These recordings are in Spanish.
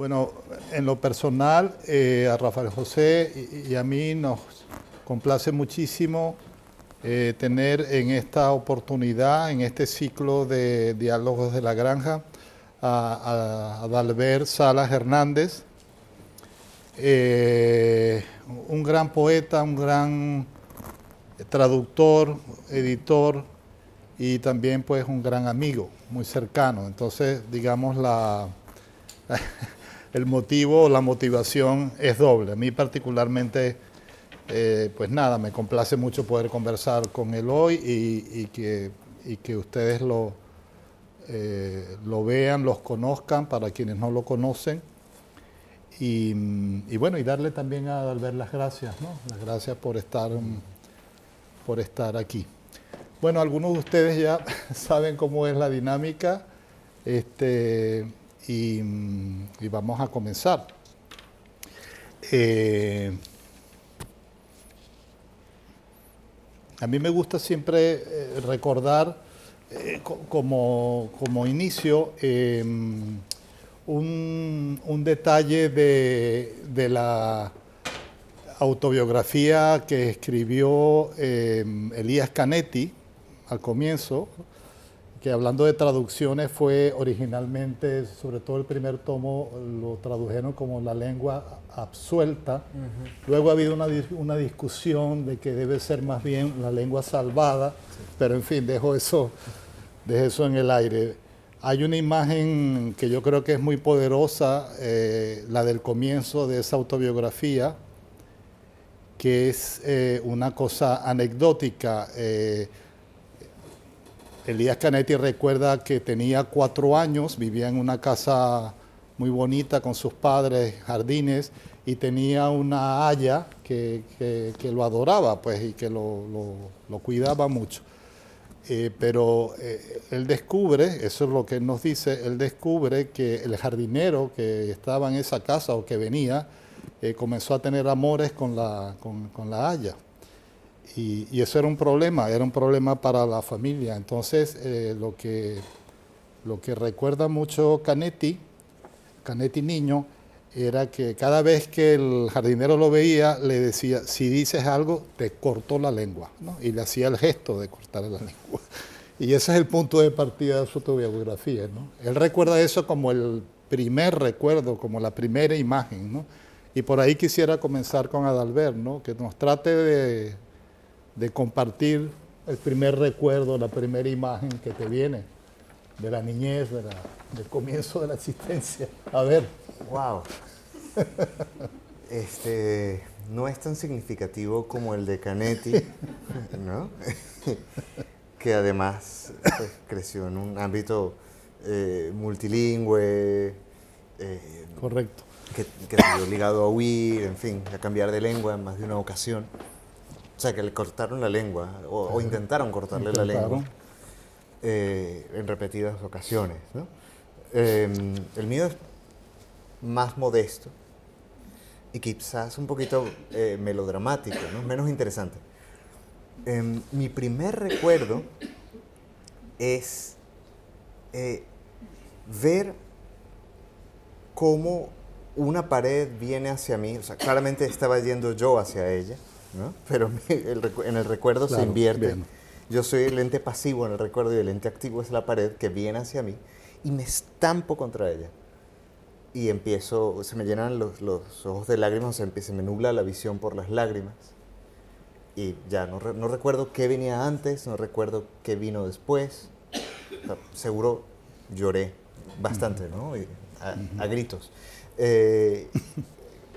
Bueno, en lo personal, a Rafael José y a mí nos complace muchísimo tener en esta oportunidad, en este ciclo de Diálogos de la Granja, a Adalbert Salas Hernández, un gran poeta, un gran traductor, editor y también pues un gran amigo, muy cercano. Entonces, digamos, el motivo, la motivación es doble. A mí particularmente, pues nada, me complace mucho poder conversar con él hoy y que ustedes lo vean, los conozcan, para quienes no lo conocen. Y bueno, y darle también a Adalbert las gracias, ¿no? Las gracias por estar aquí. Bueno, algunos de ustedes ya saben cómo es la dinámica. Y vamos a comenzar. A mí me gusta siempre recordar como inicio un detalle de la autobiografía que escribió Elías Canetti al comienzo, que hablando de traducciones fue originalmente, sobre todo el primer tomo, lo tradujeron como La lengua absuelta. Luego ha habido una discusión de que debe ser más bien La lengua salvada, pero en fin, dejo eso en el aire. Hay una imagen que yo creo que es muy poderosa, la del comienzo de esa autobiografía, que es una cosa anecdótica. Elías Canetti recuerda que tenía 4 años, vivía en una casa muy bonita con sus padres, jardines, y tenía una haya que lo adoraba, pues, y que lo cuidaba mucho. Pero él descubre, eso es lo que él nos dice, él descubre que el jardinero que estaba en esa casa o que venía, comenzó a tener amores con la haya. Y eso era un problema para la familia. Entonces, lo que recuerda mucho Canetti niño, era que cada vez que el jardinero lo veía, le decía, si dices algo, te corto la lengua, ¿no? Y le hacía el gesto de cortarle la lengua. Y ese es el punto de partida de su autobiografía, ¿no? Él recuerda eso como el primer recuerdo, como la primera imagen, ¿no? Y por ahí quisiera comenzar con Adalbert, ¿no? Que nos trate de compartir el primer recuerdo, la primera imagen que te viene de la niñez, del comienzo de la existencia. A ver. Wow. No es tan significativo como el de Canetti, ¿no? Que además pues, creció en un ámbito multilingüe. Correcto. Que se vio obligado a huir, en fin, a cambiar de lengua en más de una ocasión. O sea, que le cortaron la lengua, o intentaron cortarle la lengua en repetidas ocasiones, ¿no? El mío es más modesto y quizás un poquito melodramático, ¿no? Menos interesante. Mi primer recuerdo es ver cómo una pared viene hacia mí, o sea, claramente estaba yendo yo hacia ella, ¿no? Pero en el recuerdo claro, se invierte. Bien. Yo soy el ente pasivo en el recuerdo y el ente activo es la pared que viene hacia mí y me estampo contra ella. Y empiezo, se me llenan los ojos de lágrimas, se me nubla la visión por las lágrimas. Y ya no recuerdo qué venía antes, no recuerdo qué vino después. O sea, seguro lloré bastante, ¿no? Y a gritos.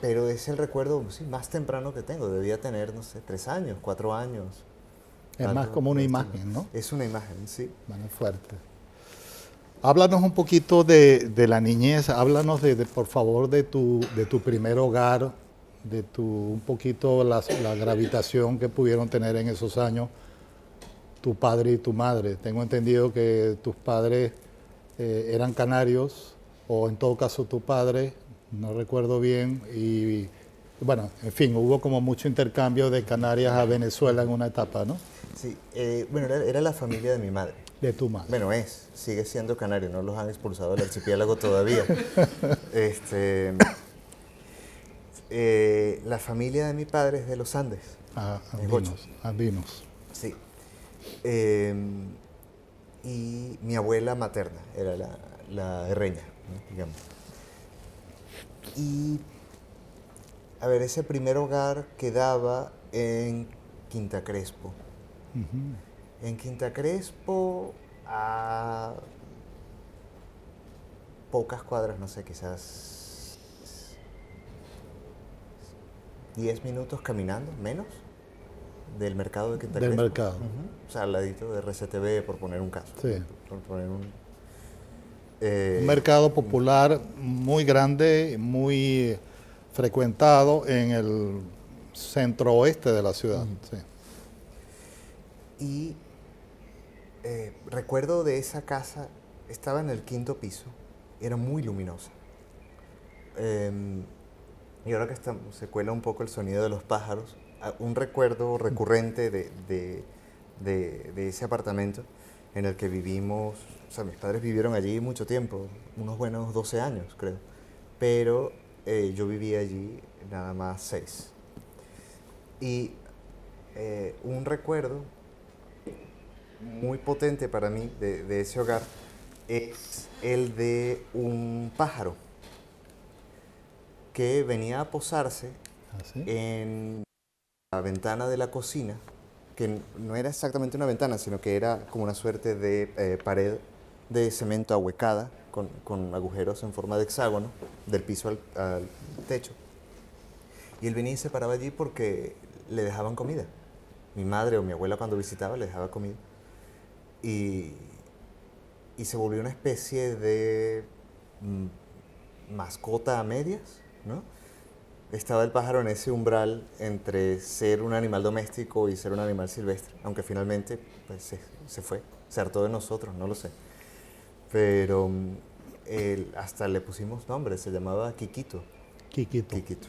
Pero es el recuerdo sí, más temprano que tengo. Debía tener, no sé, 3 años, 4 años. Es más como una imagen, ¿no? Es una imagen, sí. Más fuerte. Háblanos un poquito de la niñez, háblanos por favor de tu primer hogar, un poquito la gravitación que pudieron tener en esos años tu padre y tu madre. Tengo entendido que tus padres eran canarios, o en todo caso tu padre, no recuerdo bien, y bueno, en fin, hubo como mucho intercambio de Canarias a Venezuela en una etapa, ¿no? Sí, bueno, era la familia de mi madre. De tu madre. Bueno, sigue siendo canario, no los han expulsado del archipiélago todavía. La familia de mi padre es de los Andes. Andinos. Sí. Y mi abuela materna era la herreña, ¿no? Digamos. Y, a ver, ese primer hogar quedaba en Quinta Crespo. En Quinta Crespo, a pocas cuadras, no sé, quizás 10 minutos caminando, menos, del mercado de Quinta Crespo. Del mercado. O sea, al ladito de RCTV, por poner un caso. Sí. Por poner un mercado popular muy grande, muy frecuentado en el centro oeste de la ciudad. Sí. Y recuerdo de esa casa, estaba en el 5º piso, era muy luminosa. Y ahora que se cuela un poco el sonido de los pájaros, un recuerdo recurrente de ese apartamento en el que vivimos, o sea, mis padres vivieron allí mucho tiempo, unos buenos 12 años creo, pero yo vivía allí nada más 6. Y un recuerdo muy potente para mí de ese hogar es el de un pájaro que venía a posarse en la ventana de la cocina, que no era exactamente una ventana, sino que era como una suerte de pared de cemento ahuecada, con agujeros en forma de hexágono, del piso al techo. Y él venía y se paraba allí porque le dejaban comida. Mi madre o mi abuela cuando visitaba le dejaba comida. Y se volvió una especie de mascota a medias, ¿no? Estaba el pájaro en ese umbral entre ser un animal doméstico y ser un animal silvestre, aunque finalmente pues, se fue, se hartó de nosotros, no lo sé. Pero hasta le pusimos nombre, se llamaba Quiquito. Quiquito. Quiquito.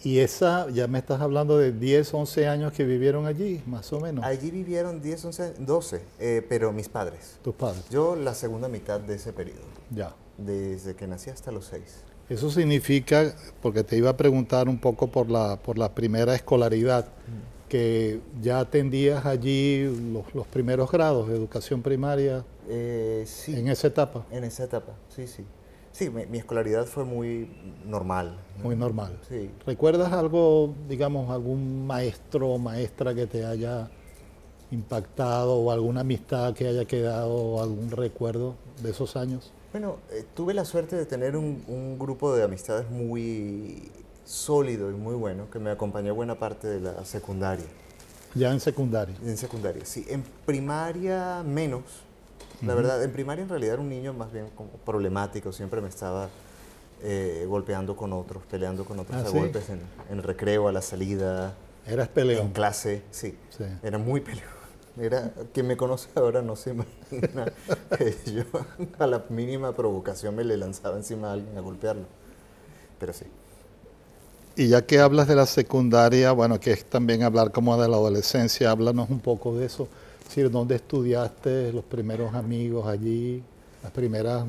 Y esa, ya me estás hablando de 10, 11 años que vivieron allí, más o menos. Allí vivieron 10, 11, 12, pero mis padres. Tus padres. Yo la segunda mitad de ese periodo. Ya. Desde que nací hasta los 6. Eso significa, porque te iba a preguntar un poco por la primera escolaridad, que ya atendías allí los primeros grados de educación primaria Sí. en esa etapa. En esa etapa, sí, sí. Sí, mi escolaridad fue muy normal, ¿no? Muy normal. Sí. ¿Recuerdas algo, digamos, algún maestro o maestra que te haya impactado o alguna amistad que haya quedado o algún recuerdo de esos años? Bueno, tuve la suerte de tener un grupo de amistades muy sólido y muy bueno que me acompañó buena parte de la secundaria. Ya en secundaria. En secundaria, sí. En primaria menos. La verdad, en primaria en realidad era un niño más bien como problemático, siempre me estaba golpeando con otros, peleando con otros a ¿sí? golpes en el recreo, a la salida. ¿Eras peleón? En clase, sí. Sí. Era muy peleón. Quien me conoce ahora no se imagina que yo a la mínima provocación me le lanzaba encima a alguien a golpearlo. Pero sí. Y ya que hablas de la secundaria, bueno, que es también hablar como de la adolescencia, háblanos un poco de eso. Es decir, ¿dónde estudiaste, los primeros amigos allí, las primeras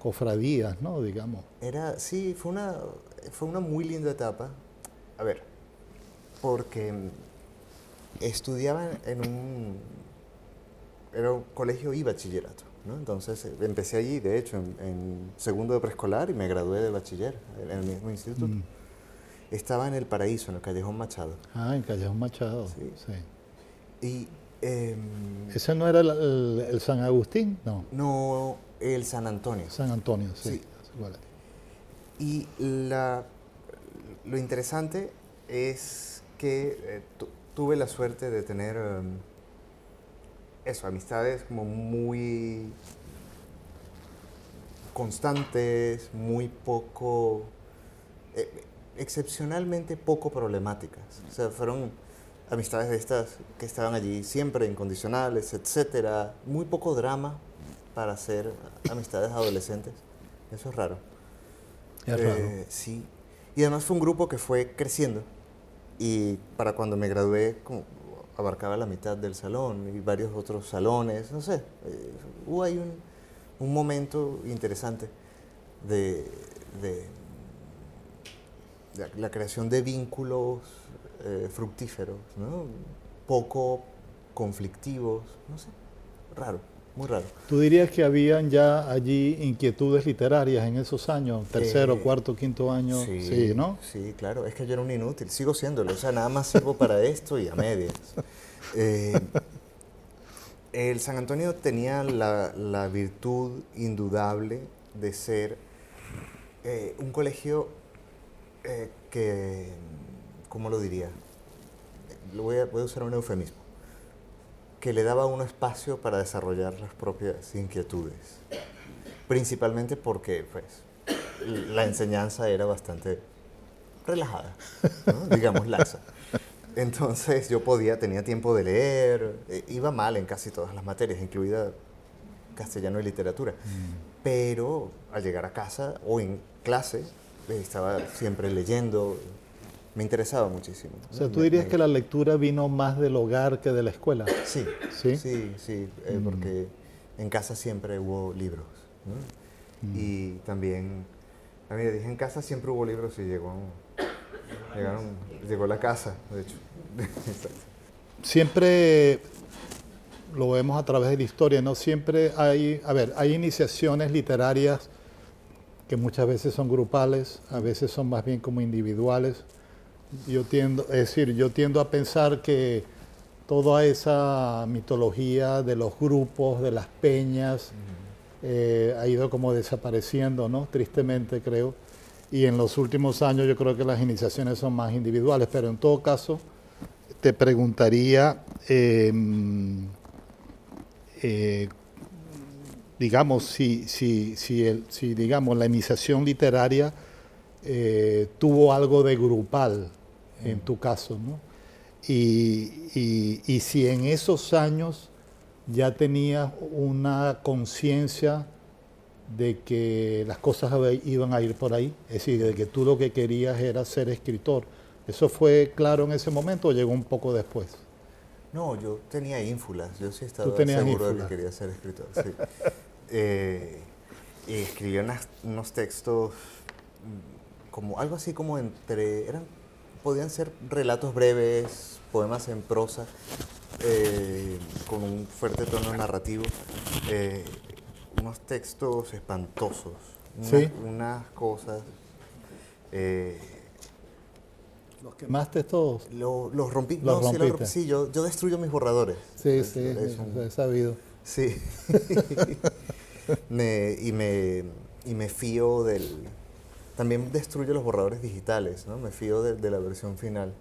cofradías, ¿no? Digamos. Sí, fue una muy linda etapa. A ver, porque estudiaba era un colegio y bachillerato, ¿no? Entonces empecé allí, de hecho, en segundo de preescolar y me gradué de bachiller en el mismo instituto. Estaba en El Paraíso, en el Callejón Machado. Ah, en Callejón Machado, sí. Sí. Y, ¿ese no era el San Agustín? No. No, el San Antonio. San Antonio, sí. Sí. Y lo interesante es que tuve la suerte de tener amistades como muy constantes, muy poco, excepcionalmente poco problemáticas. O sea, fueron amistades de estas que estaban allí siempre incondicionales, etcétera. Muy poco drama para ser amistades adolescentes. Eso es raro. Es raro. Sí. Y además fue un grupo que fue creciendo. Y para cuando me gradué, como abarcaba la mitad del salón y varios otros salones, no sé. Hubo ahí un momento interesante de, de la creación de vínculos fructíferos, ¿no? Poco conflictivos, no sé, raro, muy raro. ¿Tú dirías que habían ya allí inquietudes literarias en esos años, tercero, cuarto, quinto año? Sí, Sí, ¿no? sí, claro, es que yo era un inútil, sigo siéndolo, o sea, nada más sirvo para esto y a medias. El San Antonio tenía la virtud indudable de ser un colegio que, ¿cómo lo diría? Voy a usar un eufemismo, que le daba a uno espacio para desarrollar las propias inquietudes, principalmente porque pues, la enseñanza era bastante relajada, ¿no? Digamos laxa. Entonces yo tenía tiempo de leer, iba mal en casi todas las materias, incluida castellano y literatura. Pero al llegar a casa o en clase, estaba siempre leyendo, me interesaba muchísimo, O ¿no? sea, ¿tú dirías que la lectura vino más del hogar que de la escuela? Sí, ¿Sí? sí, porque en casa siempre hubo libros, ¿no? Y también, a mí dije, en casa siempre hubo libros y llegó la casa, de hecho. Siempre lo vemos a través de la historia, ¿no? Siempre hay iniciaciones literarias que muchas veces son grupales, a veces son más bien como individuales. Yo tiendo a pensar que toda esa mitología de los grupos, de las peñas, ha ido como desapareciendo, ¿no? Tristemente, creo. Y en los últimos años yo creo que las iniciaciones son más individuales, pero en todo caso te preguntaría, digamos, si digamos, la iniciación literaria tuvo algo de grupal en tu caso, ¿no? Y si en esos años ya tenías una conciencia de que las cosas iban a ir por ahí, es decir, de que tú lo que querías era ser escritor. ¿Eso fue claro en ese momento o llegó un poco después? No, yo tenía ínfulas, yo sí Tú estaba tenías seguro de ínfulas. que quería ser escritor, sí. Y escribía unos textos como algo así como podían ser relatos breves, poemas en prosa, con un fuerte tono narrativo, unos textos espantosos, ¿Sí? unas cosas. ¿Los quemaste todos? Los rompí. ¿Los No, sí, rompiste? sí, yo destruyo mis borradores. Sí, sí, he sabido. Sí. y me fío del... También destruyo los borradores digitales, ¿no? Me fío de la versión final.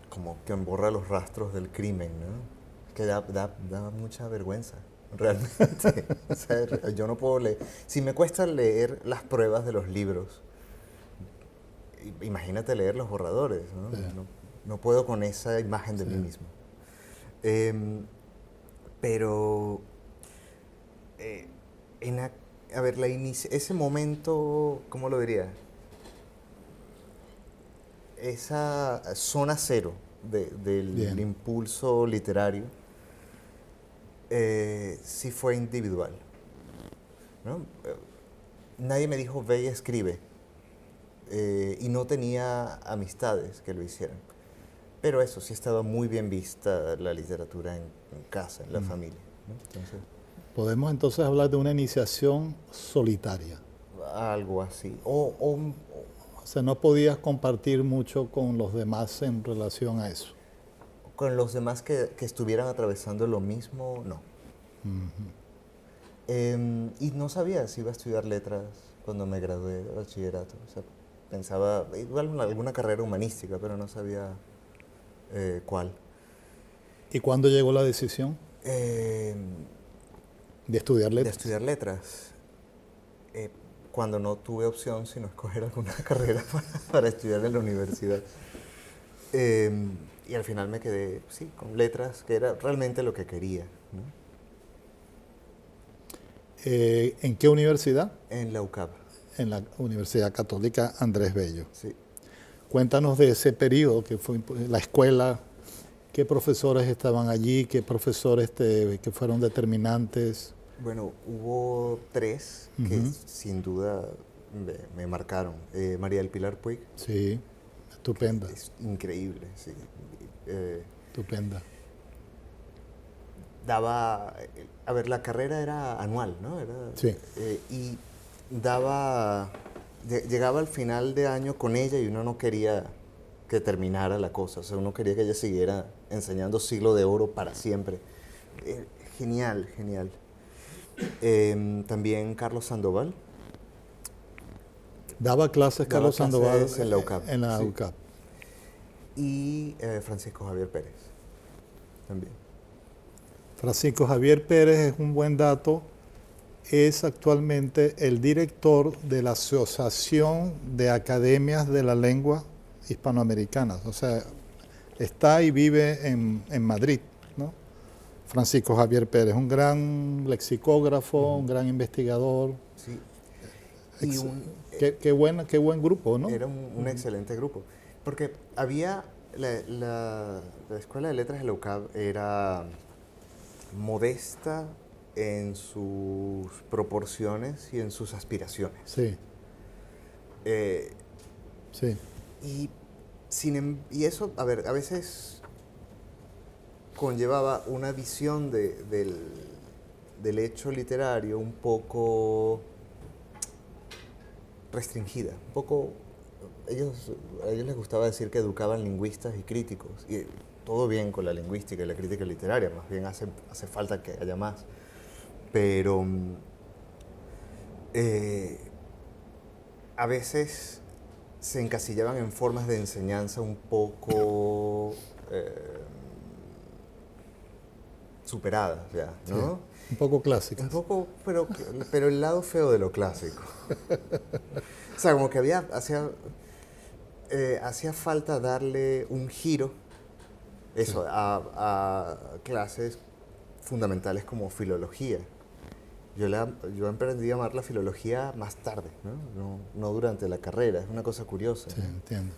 Como que borra los rastros del crimen, ¿no? Que da mucha vergüenza, realmente. O sea, yo no puedo leer... Si me cuesta leer las pruebas de los libros, imagínate leer los borradores, ¿no? Sí. No puedo con esa imagen de mí mismo. Pero, a ver, ese momento, ¿cómo lo diría? Esa zona cero del impulso literario sí fue individual, ¿no? Nadie me dijo, ve y escribe. Y no tenía amistades que lo hicieran. Pero eso, sí estaba muy bien vista la literatura en casa, en la familia, ¿no? Entonces, Podemos entonces hablar de una iniciación solitaria. algo así. O sea, no podías compartir mucho con los demás en relación a eso. Con los demás que estuvieran atravesando lo mismo, no. Y no sabía si iba a estudiar letras cuando me gradué de bachillerato. O sea, pensaba igual en alguna carrera humanística, pero no sabía cuál. ¿Y cuándo llegó la decisión De de estudiar letras? estudiar letras. Cuando no tuve opción sino escoger alguna carrera para estudiar en la universidad. Y al final me quedé, sí, con letras, que era realmente lo que quería, ¿no? ¿En qué universidad? En la UCAP, En la Universidad Católica Andrés Bello. sí. Cuéntanos de ese periodo, que fue la escuela, qué profesores estaban allí, qué profesores que fueron determinantes. Bueno, hubo tres que sin duda me marcaron. María del Pilar Puig. Sí, estupenda. Es increíble, sí. Estupenda. Daba, a ver, la carrera era anual, ¿no? Sí. Y llegaba al final de año con ella y uno no quería que terminara la cosa, o sea, uno quería que ella siguiera enseñando Siglo de Oro para siempre. Genial, genial. También Carlos Sandoval. Daba clases Carlos Sandoval en la UCAP. En la sí. UCAP. Y Francisco Javier Pérez, también. Francisco Javier Pérez es un buen dato, es actualmente el director de la Asociación de Academias de la Lengua Hispanoamericanas, o sea, está y vive en Madrid, ¿no? Francisco Javier Pérez, un gran lexicógrafo, un gran investigador. Sí. Qué buen grupo, ¿no? Era un excelente grupo, porque había, la Escuela de Letras de la UCAB era modesta en sus proporciones y en sus aspiraciones. Sí. Sí. Y eso, a ver, a veces conllevaba una visión del hecho literario un poco restringida, un poco. A ellos les gustaba decir que educaban lingüistas y críticos, y todo bien con la lingüística y la crítica literaria, más bien hace falta que haya más, pero a veces se encasillaban en formas de enseñanza un poco superadas ya, ¿no? Sí, un poco clásicas. Un poco, pero el lado feo de lo clásico. O sea, como que hacía falta darle un giro, eso, sí, a clases fundamentales como filología. Yo aprendí a amar la filología más tarde, no durante la carrera, es una cosa curiosa. Sí, entiendo.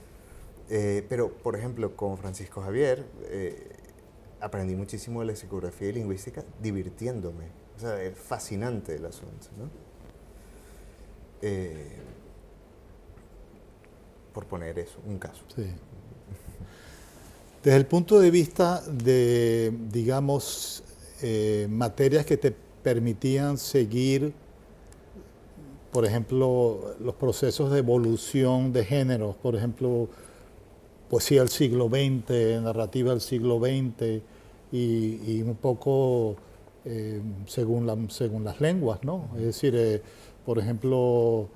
Pero, por ejemplo, con Francisco Javier, aprendí muchísimo de lexicografía y lingüística divirtiéndome. O sea, es fascinante el asunto, ¿no? Por poner eso, un caso. Sí. Desde el punto de vista de, digamos, materias que te permitían seguir, por ejemplo, los procesos de evolución de géneros, por ejemplo, poesía del siglo XX, narrativa del siglo XX, y un poco según las lenguas, ¿no? Es decir, por ejemplo,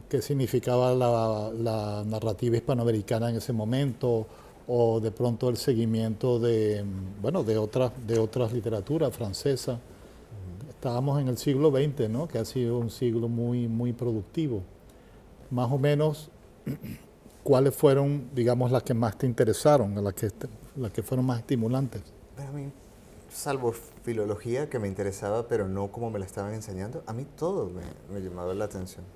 qué significaba la narrativa hispanoamericana en ese momento, o de pronto el seguimiento de otras literaturas francesas. Estábamos en el siglo XX, ¿no? Que ha sido un siglo muy, muy productivo. Más o menos, ¿cuáles fueron, digamos, las que más te interesaron, las que fueron más estimulantes? A mí, salvo filología, que me interesaba, pero no como me la estaban enseñando, a mí todo me llamaba la atención.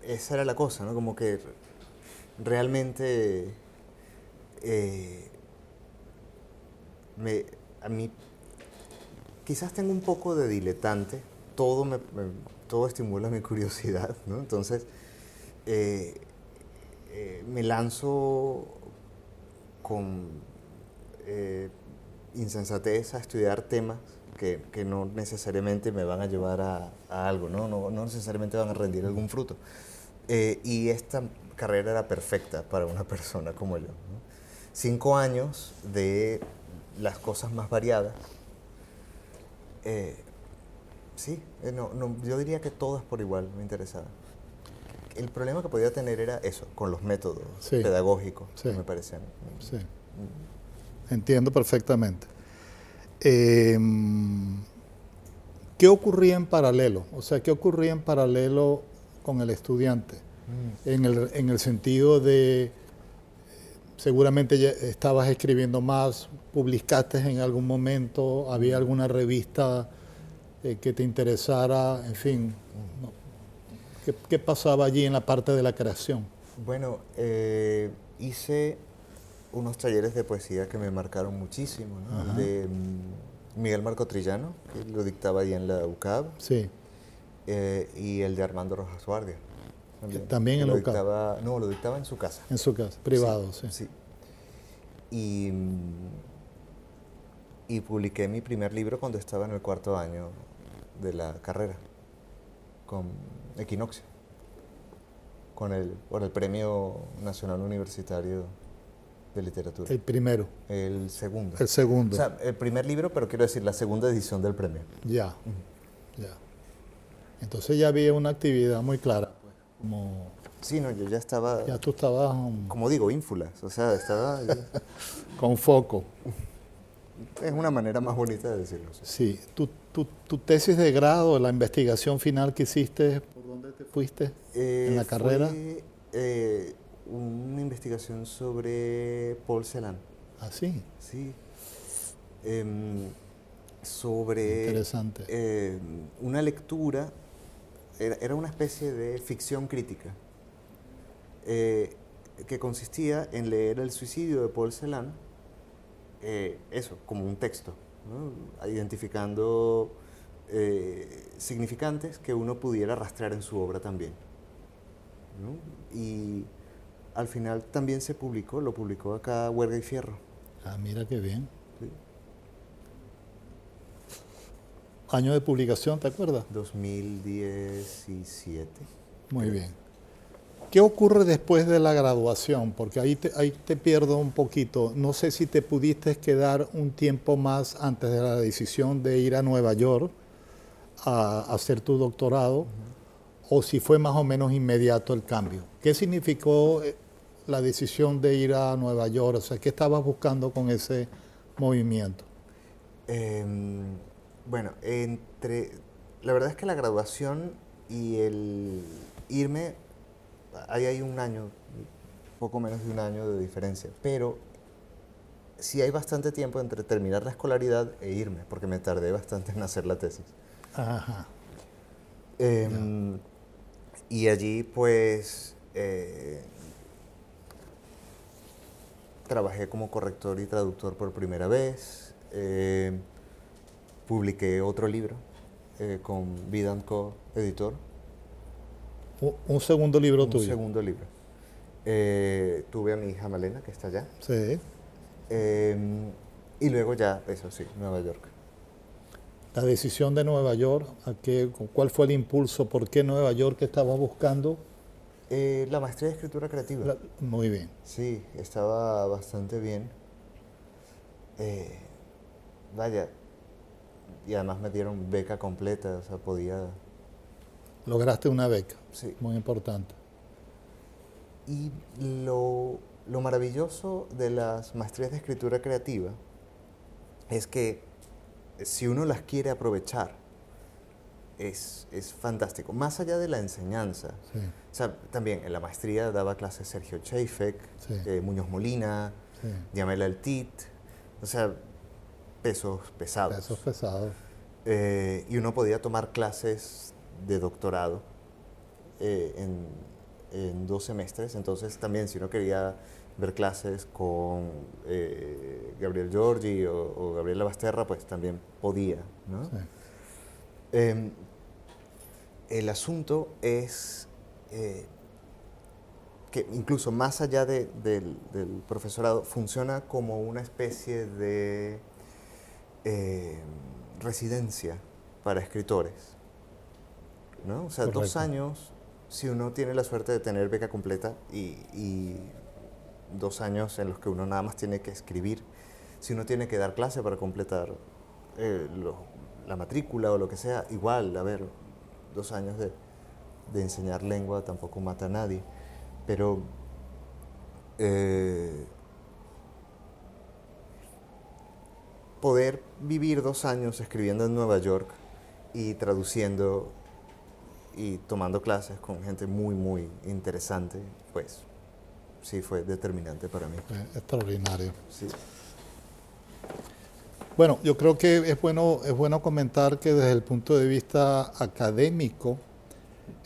Esa era la cosa, ¿no? Como que realmente a mí quizás tengo un poco de diletante, todo estimula mi curiosidad, ¿no? Entonces me lanzo con insensatez a estudiar temas que no necesariamente me van a llevar a algo, no necesariamente van a rendir algún fruto. Y esta carrera era perfecta para una persona como yo, ¿no? 5 años de las cosas más variadas. Sí, yo diría que todas por igual me interesaban. El problema que podía tener era eso, con los métodos pedagógicos, que me parecían. Sí. Entiendo perfectamente. ¿Qué ocurría en paralelo? O sea, ¿qué ocurría en paralelo con el estudiante? En el sentido de, seguramente ya estabas escribiendo más, publicaste en algún momento, había alguna revista que te interesara, en fin, ¿no? ¿Qué pasaba allí en la parte de la creación? Bueno, hice unos talleres de poesía que me marcaron muchísimo, ¿no? El de Miguel Marco Trillano, que lo dictaba ahí en la UCAB. Sí. Y el de Armando Rojas Guardia. También en lo la UCAB. dictaba, no, lo dictaba en su casa. En su casa, privado, sí. Sí. Y, y publiqué mi primer libro cuando estaba en el 4º año de la carrera, con Equinoccio, por el Premio Nacional Universitario de Literatura. El primero. El segundo. El segundo. O sea, el primer libro, pero quiero decir, la segunda edición del premio. Ya, ya. Entonces ya había una actividad muy clara, pues, como... Sí, no, yo ya estaba... Ya tú estabas... como digo, ínfulas, o sea, estaba... con foco. Es una manera más bonita de decirlo. Sí. Tu tesis de grado, la investigación final que hiciste, ¿por dónde te fuiste en la carrera? Fue una investigación sobre Paul Celan. ¿Ah, sí? Sí. Sobre... Interesante. una lectura, era una especie de ficción crítica, que consistía en leer el suicidio de Paul Celan, eso, como un texto, ¿no? Identificando significantes que uno pudiera rastrear en su obra también, ¿no? Y al final también lo publicó acá Huerga y Fierro. Ah, mira qué bien. Sí. ¿Año de publicación, te acuerdas? 2017. Muy bien. ¿Qué ocurre después de la graduación? Porque ahí te pierdo un poquito. No sé si te pudiste quedar un tiempo más antes de la decisión de ir a Nueva York a hacer tu doctorado, o si fue más o menos inmediato el cambio. ¿Qué significó la decisión de ir a Nueva York? O sea, ¿qué estabas buscando con ese movimiento? Bueno, la verdad es que la graduación y el irme, ahí hay un año, poco menos de un año de diferencia, pero sí hay bastante tiempo entre terminar la escolaridad e irme, porque me tardé bastante en hacer la tesis. Ajá. Y allí pues trabajé como corrector y traductor por primera vez. Publiqué otro libro con Vida & Co, editor. Un segundo libro tuyo. Un segundo libro. Tuve a mi hija Malena, que está allá. Sí. Y luego ya, eso sí, Nueva York. La decisión de Nueva York, ¿cuál fue el impulso? ¿Por qué Nueva York estabas buscando? La maestría de escritura creativa. Muy bien. Sí, estaba bastante bien. Vaya, y además me dieron beca completa, o sea, podía... Lograste una beca. Sí. Muy importante. Y lo maravilloso de las maestrías de escritura creativa es que si uno las quiere aprovechar, es fantástico. Más allá de la enseñanza. Sí. O sea, también en la maestría daba clases Sergio Cheifek, Sí. Muñoz Molina, Sí. Yamela El Tit, o sea, pesos pesados. Pesos pesados. Y uno podía tomar clases de doctorado en 2 semestres. Entonces también si uno quería ver clases con Gabriel Giorgi o Gabriela Basterra, pues también podía, ¿no? Sí. El asunto es que incluso más allá del profesorado, funciona como una especie de residencia para escritores, ¿no? O sea, Correcto. 2 años, si uno tiene la suerte de tener beca completa y 2 años en los que uno nada más tiene que escribir, si uno tiene que dar clase para completar la matrícula o lo que sea, igual, a ver, 2 años de enseñar lengua tampoco mata a nadie, pero poder vivir 2 años escribiendo en Nueva York y traduciendo y tomando clases con gente muy, muy interesante, pues sí fue determinante para mí. Extraordinario. Sí. Bueno, yo creo que es bueno comentar que desde el punto de vista académico,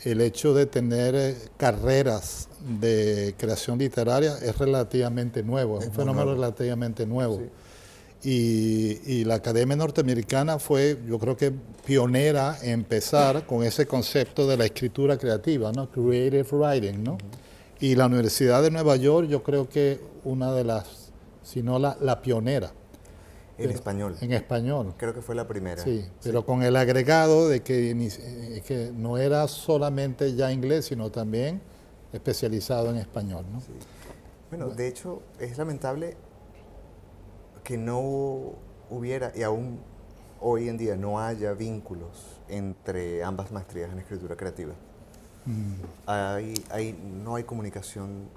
el hecho de tener carreras de creación literaria es relativamente nuevo, es un fenómeno relativamente nuevo. Y la Academia Norteamericana fue, yo creo que pionera en empezar con ese concepto de la escritura creativa, ¿no? Creative writing, ¿no? Y la Universidad de Nueva York, yo creo que una de las, si no la pionera. En español. En español. Creo que fue la primera. Sí, pero con el agregado de que no era solamente ya inglés, sino también especializado en español, ¿no? Sí. Bueno, de hecho, es lamentable que no hubiera, y aún hoy en día no haya vínculos entre ambas maestrías en escritura creativa. No hay comunicación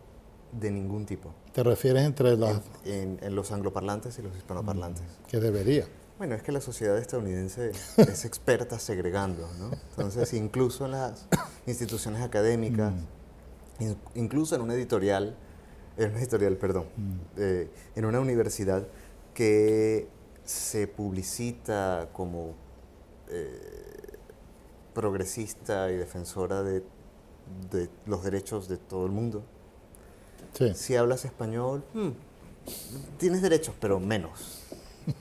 de ningún tipo. ¿Te refieres entre las...? En los angloparlantes y los hispanoparlantes. Que debería. Bueno, es que la sociedad estadounidense es experta segregando, ¿no? Entonces, incluso en las instituciones académicas, incluso en una editorial, en una universidad que se publicita como progresista y defensora de los derechos de todo el mundo. Sí. Si hablas español, tienes derechos, pero menos,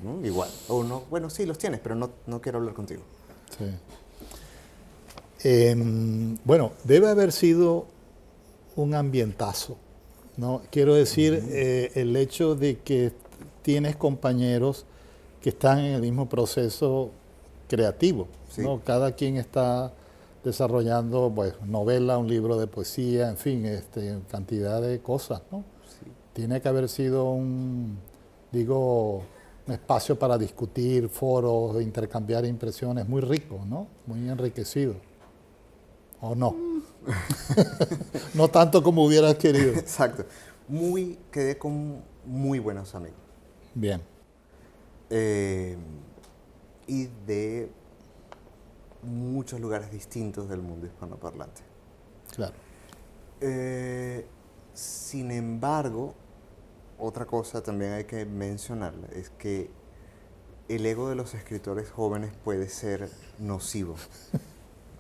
¿no? Igual. O no, bueno, sí, los tienes, pero no quiero hablar contigo. Sí. Bueno, debe haber sido un ambientazo, ¿no? Quiero decir, el hecho de que tienes compañeros que están en el mismo proceso creativo, Sí. ¿no? Cada quien está desarrollando, pues, novela, un libro de poesía, en fin, cantidad de cosas, ¿no? Sí. Tiene que haber sido un espacio para discutir, foros, intercambiar impresiones, muy rico, ¿no? Muy enriquecido. ¿O no? No tanto como hubieras querido. Exacto. Quedé con muy buenos amigos. Bien. Y de muchos lugares distintos del mundo hispanoparlante. Claro. Sin embargo, otra cosa también hay que mencionarla, es que el ego de los escritores jóvenes puede ser nocivo.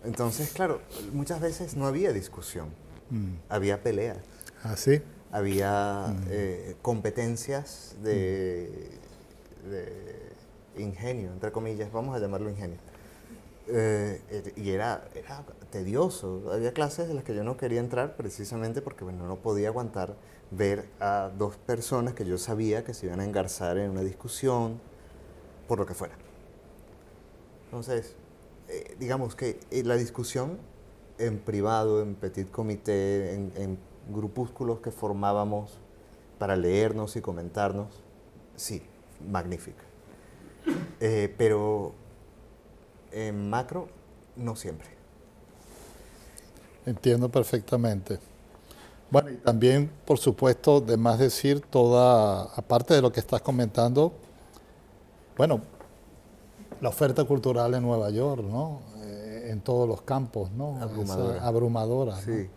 Entonces, claro, muchas veces no había discusión, había pelea. ¿Ah, sí? Había competencias de ingenio, entre comillas, vamos a llamarlo ingenio. Y era tedioso. Había clases en las que yo no quería entrar precisamente porque bueno, no podía aguantar ver a dos personas que yo sabía que se iban a engarzar en una discusión por lo que fuera. Entonces, digamos que la discusión en privado, en petit comité, en grupúsculos que formábamos para leernos y comentarnos, sí, magnífica. Pero en macro, no siempre. Entiendo perfectamente. Bueno, y también, por supuesto, de más decir, aparte de lo que estás comentando, bueno, la oferta cultural en Nueva York, ¿no? En todos los campos, ¿no? Abrumadora. Abrumadora, Sí. ¿no?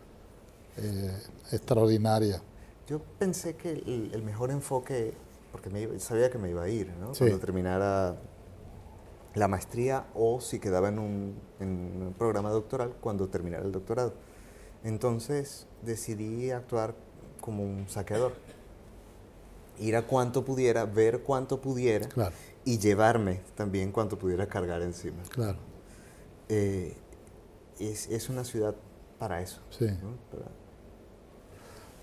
Extraordinaria. Yo pensé que el mejor enfoque, porque sabía que me iba a ir, ¿no? Sí. Cuando terminara la maestría o si quedaba en un programa doctoral cuando terminara el doctorado. Entonces decidí actuar como un saqueador. Ir a cuanto pudiera, ver cuanto pudiera, Claro. y llevarme también cuanto pudiera cargar encima. Claro. Es una ciudad para eso. Sí. ¿No?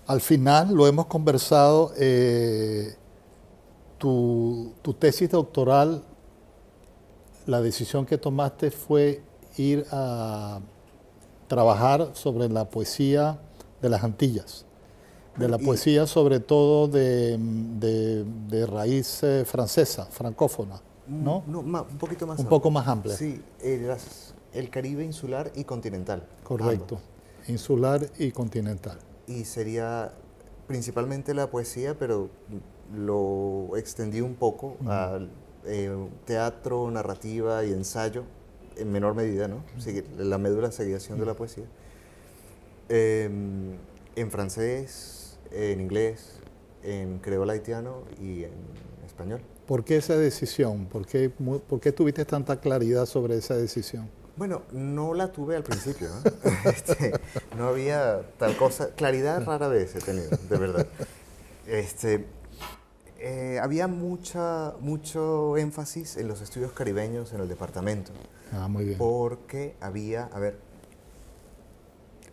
Al final, lo hemos conversado, tu tesis doctoral, la decisión que tomaste fue ir a trabajar sobre la poesía de las Antillas, de la poesía sobre todo de raíz francesa, francófona, ¿no? No, un poquito más Un amplio. poco más amplia. Sí, el Caribe insular y continental. Correcto, Ambos. insular y continental. Y sería principalmente la poesía, pero lo extendí un poco al teatro, narrativa y ensayo, en menor medida, ¿no? La médula seguía siendo la poesía. En francés, en inglés, en creol haitiano y en español. ¿Por qué esa decisión? ¿Por qué tuviste tanta claridad sobre esa decisión? Bueno, no la tuve al principio, ¿no? No había tal cosa. Claridad rara vez he tenido, de verdad. Había mucho énfasis en los estudios caribeños en el departamento. Ah, muy bien. Porque había,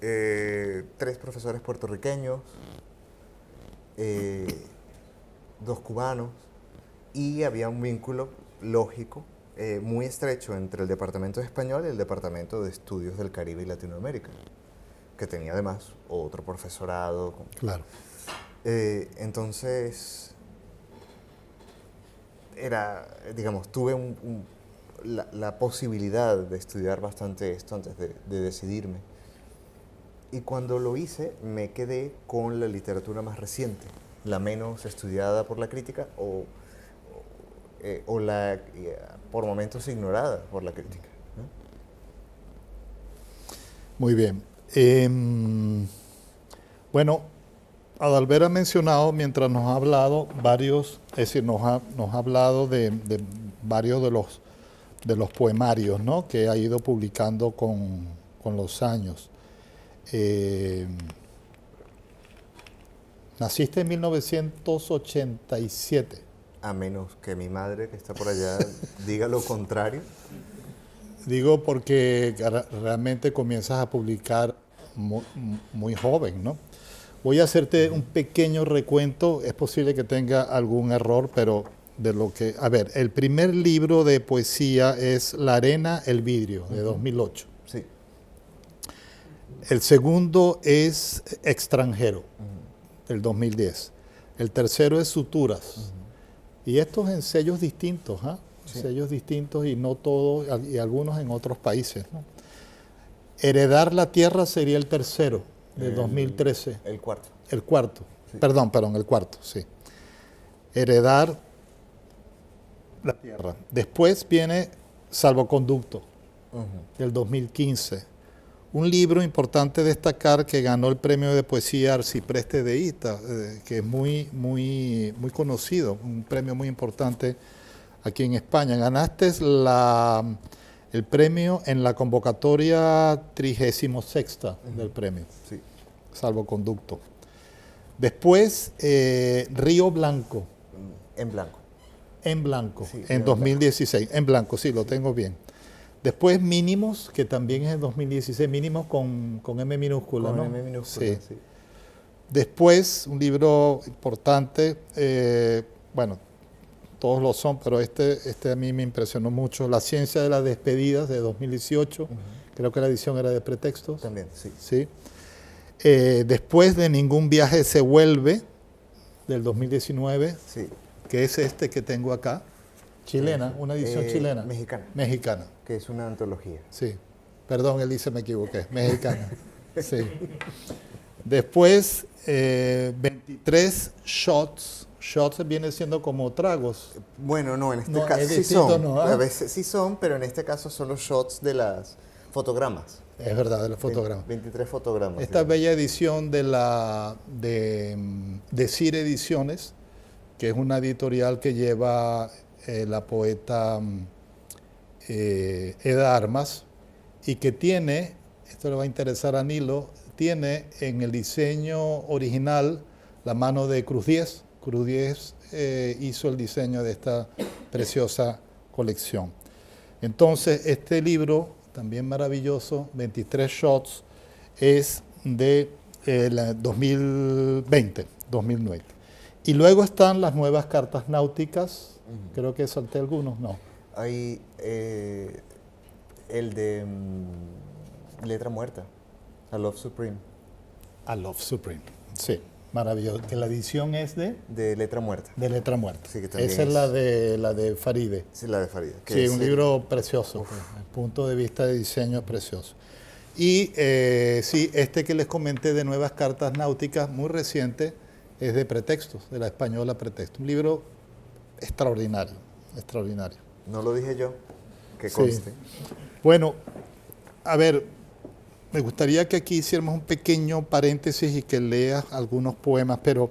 3 profesores puertorriqueños, 2 cubanos, y había un vínculo lógico muy estrecho entre el Departamento de Español y el Departamento de Estudios del Caribe y Latinoamérica, que tenía además otro profesorado. Claro. Entonces, tuve la posibilidad de estudiar bastante esto antes de decidirme. Y cuando lo hice, me quedé con la literatura más reciente, la menos estudiada por la crítica o la por momentos ignorada por la crítica, ¿no? Muy bien. Bueno, Adalbert ha mencionado, mientras nos ha hablado, varios, es decir, nos ha hablado de varios de los poemarios, ¿no?, que ha ido publicando con los años. Naciste en 1987. A menos que mi madre, que está por allá, diga lo contrario. Digo porque realmente comienzas a publicar muy joven, ¿no? Voy a hacerte un pequeño recuento, es posible que tenga algún error, pero de lo que... A ver, el primer libro de poesía es La arena, el vidrio, de 2008. Sí. El segundo es Extranjero, del 2010. El tercero es Suturas. Y estos en sellos distintos, ¿ah? Sí. Sellos distintos y no todos, y algunos en otros países, ¿no? Heredar la tierra sería el tercero, del 2013. El cuarto. El cuarto. Sí. Perdón, el cuarto, sí. Heredar la tierra. Después viene Salvoconducto, del 2015. Un libro importante destacar que ganó el premio de poesía Arcipreste de Ita, que es muy conocido, un premio muy importante aquí en España. Ganaste el premio en la convocatoria 36ª del premio, sí. Salvoconducto. Después, Río Blanco. En blanco. En blanco, sí, en 2016. Blanco. En blanco, sí, lo tengo bien. Después Mínimos, que también es en 2016, Mínimos con M minúscula, ¿no? M minúscula, sí. Sí. Después, un libro importante, bueno, todos lo son, pero este a mí me impresionó mucho, La ciencia de las despedidas, de 2018, creo que la edición era de Pretextos. También, sí. Sí. Después de Ningún viaje se vuelve, del 2019, sí. Que es este que tengo acá. Chilena, una edición chilena. Mexicana. Mexicana. Que es una antología. Sí. Perdón, él dice me equivoqué. Mexicana. Sí. Después, 23 shots. Shots viene siendo como tragos. Bueno, no, en este caso sí son. No, A veces sí son, pero en este caso son los shots de las fotogramas. Es verdad, de los fotogramas. 23 fotogramas. Esta bella edición de Decir Ediciones, que es una editorial que lleva la poeta Eda Armas, y que tiene, esto le va a interesar a Nilo, tiene en el diseño original la mano de Cruz Diez. Cruz Diez hizo el diseño de esta preciosa colección. Entonces, este libro, también maravilloso, 23 shots, es de 2020. Y luego están las nuevas cartas náuticas. Creo que salté algunos, no. Hay el de Letra Muerta, A Love Supreme. A Love Supreme, sí, maravilloso. Que la edición es de Letra Muerta. De Letra Muerta. Sí, que esa es la de Faride. Sí, la de Faride. Sí, un libro precioso. Desde el punto de vista de diseño es precioso. Y sí, este que les comenté de Nuevas Cartas Náuticas, muy reciente, es de Pretextos, de la española Pretextos. Un libro extraordinario, extraordinario. No lo dije yo, que conste. Sí. Bueno, a ver, me gustaría que aquí hiciéramos un pequeño paréntesis y que leas algunos poemas, pero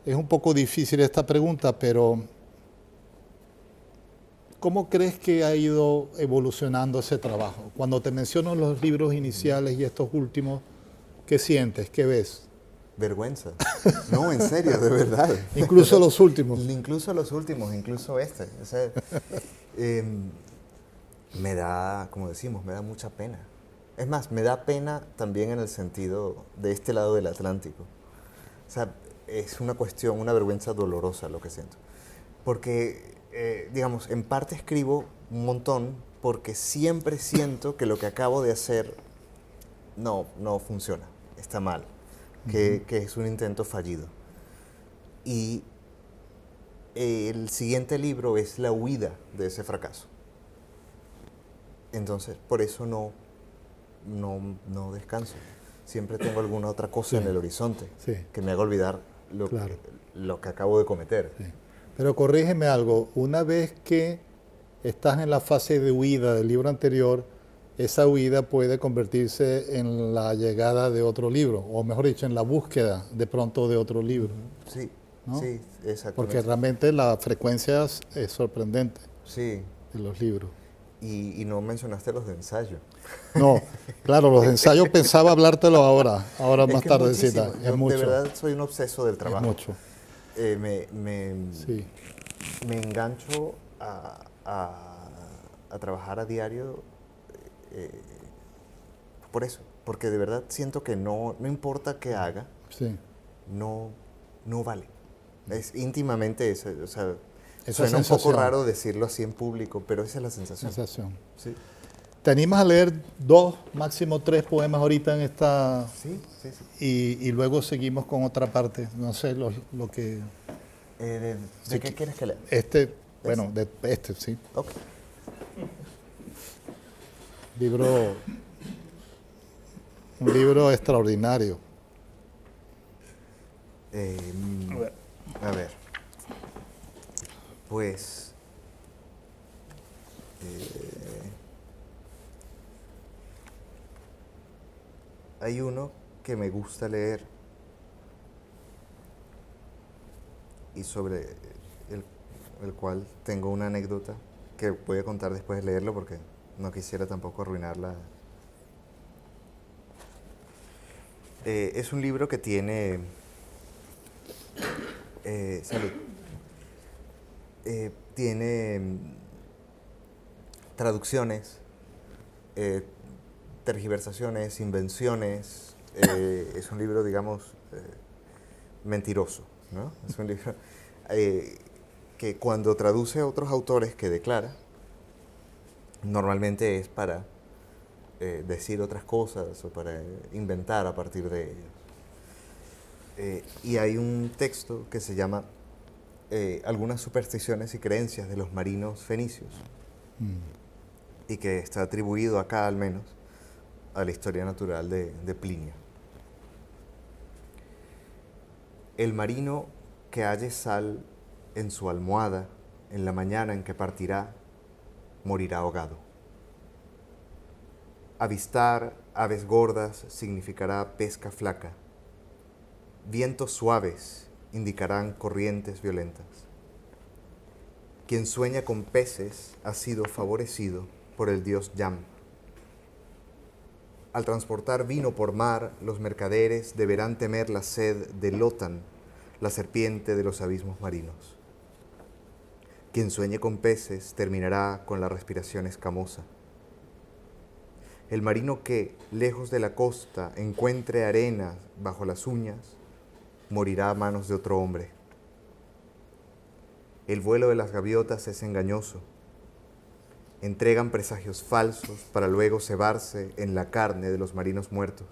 es un poco difícil esta pregunta, pero ¿Cómo crees que ha ido evolucionando ese trabajo? Cuando te menciono los libros iniciales y estos últimos, ¿qué sientes? ¿Qué ves? Vergüenza. No, en serio, de verdad. Incluso los últimos. Incluso los últimos, incluso este. O sea, me da, como decimos, me da mucha pena. Es más, me da pena también en el sentido de este lado del Atlántico. O sea, es una cuestión, una vergüenza dolorosa lo que siento. Porque, digamos, en parte escribo un montón porque siempre siento que lo que acabo de hacer no funciona, está mal, que es un intento fallido. Y el siguiente libro es la huida de ese fracaso. Entonces, por eso no descanso. Siempre tengo alguna otra cosa en el horizonte que me haga olvidar lo que acabo de cometer. Sí. Pero corrígeme algo, una vez que estás en la fase de huida del libro anterior, esa huida puede convertirse en la llegada de otro libro, o mejor dicho, en la búsqueda de pronto de otro libro. Sí, ¿no? sí, exactamente. Porque realmente la frecuencia es sorprendente de los libros. Y no mencionaste los de ensayo. No, claro, los de ensayo pensaba hablártelo ahora más tardecita. Es mucho. De verdad soy un obseso del trabajo. Es mucho. Me engancho a trabajar a diario por eso, porque de verdad siento que no importa qué haga, no vale. Es íntimamente eso, o sea, suena un poco raro decirlo así en público, pero esa es la sensación. Sí. ¿Te animas a leer 2, máximo 3 poemas ahorita en esta? Sí. Y luego seguimos con otra parte, no sé, lo que... ¿De qué quieres que lea? Bueno, de este, sí. Ok. Un libro extraordinario. A ver. Pues... hay uno que me gusta leer y sobre el cual tengo una anécdota que voy a contar después de leerlo porque no quisiera tampoco arruinarla. Es un libro que tiene... salud. Tiene traducciones, tergiversaciones, invenciones. Es un libro, digamos, mentiroso, ¿no? Es un libro que cuando traduce a otros autores que declara, normalmente es para decir otras cosas o para inventar a partir de ellos. Y hay un texto que se llama Algunas supersticiones y creencias de los marinos fenicios, y que está atribuido acá al menos a la historia natural de Plinio. El marino que halle sal en su almohada en la mañana en que partirá, morirá ahogado. Avistar aves gordas significará pesca flaca. Vientos suaves indicarán corrientes violentas. Quien sueña con peces ha sido favorecido por el dios Yam. Al transportar vino por mar, los mercaderes deberán temer la sed de Lotan, la serpiente de los abismos marinos. Quien sueñe con peces terminará con la respiración escamosa. El marino que, lejos de la costa, encuentre arena bajo las uñas, morirá a manos de otro hombre. El vuelo de las gaviotas es engañoso. Entregan presagios falsos para luego cebarse en la carne de los marinos muertos.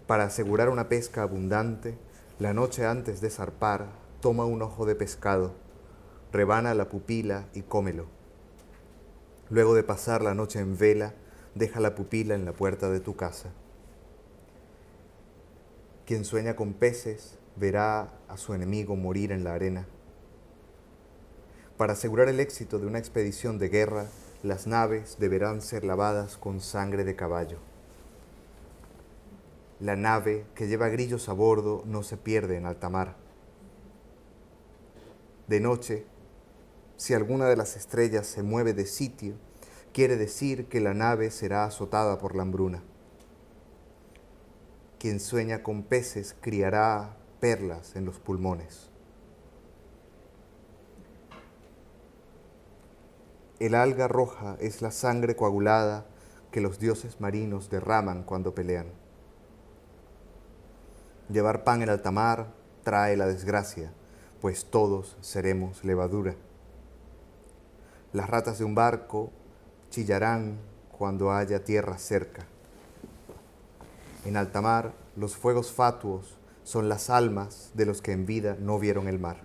Para asegurar una pesca abundante, la noche antes de zarpar, toma un ojo de pescado, rebana la pupila y cómelo. Luego de pasar la noche en vela, deja la pupila en la puerta de tu casa. Quien sueña con peces verá a su enemigo morir en la arena. Para asegurar el éxito de una expedición de guerra, las naves deberán ser lavadas con sangre de caballo. La nave que lleva grillos a bordo no se pierde en alta mar. De noche Si alguna de las estrellas se mueve de sitio, quiere decir que la nave será azotada por la hambruna. Quien sueña con peces criará perlas en los pulmones. El alga roja es la sangre coagulada que los dioses marinos derraman cuando pelean. Llevar pan en alta mar trae la desgracia, pues todos seremos levadura. Las ratas de un barco chillarán cuando haya tierra cerca. En alta mar, los fuegos fatuos son las almas de los que en vida no vieron el mar.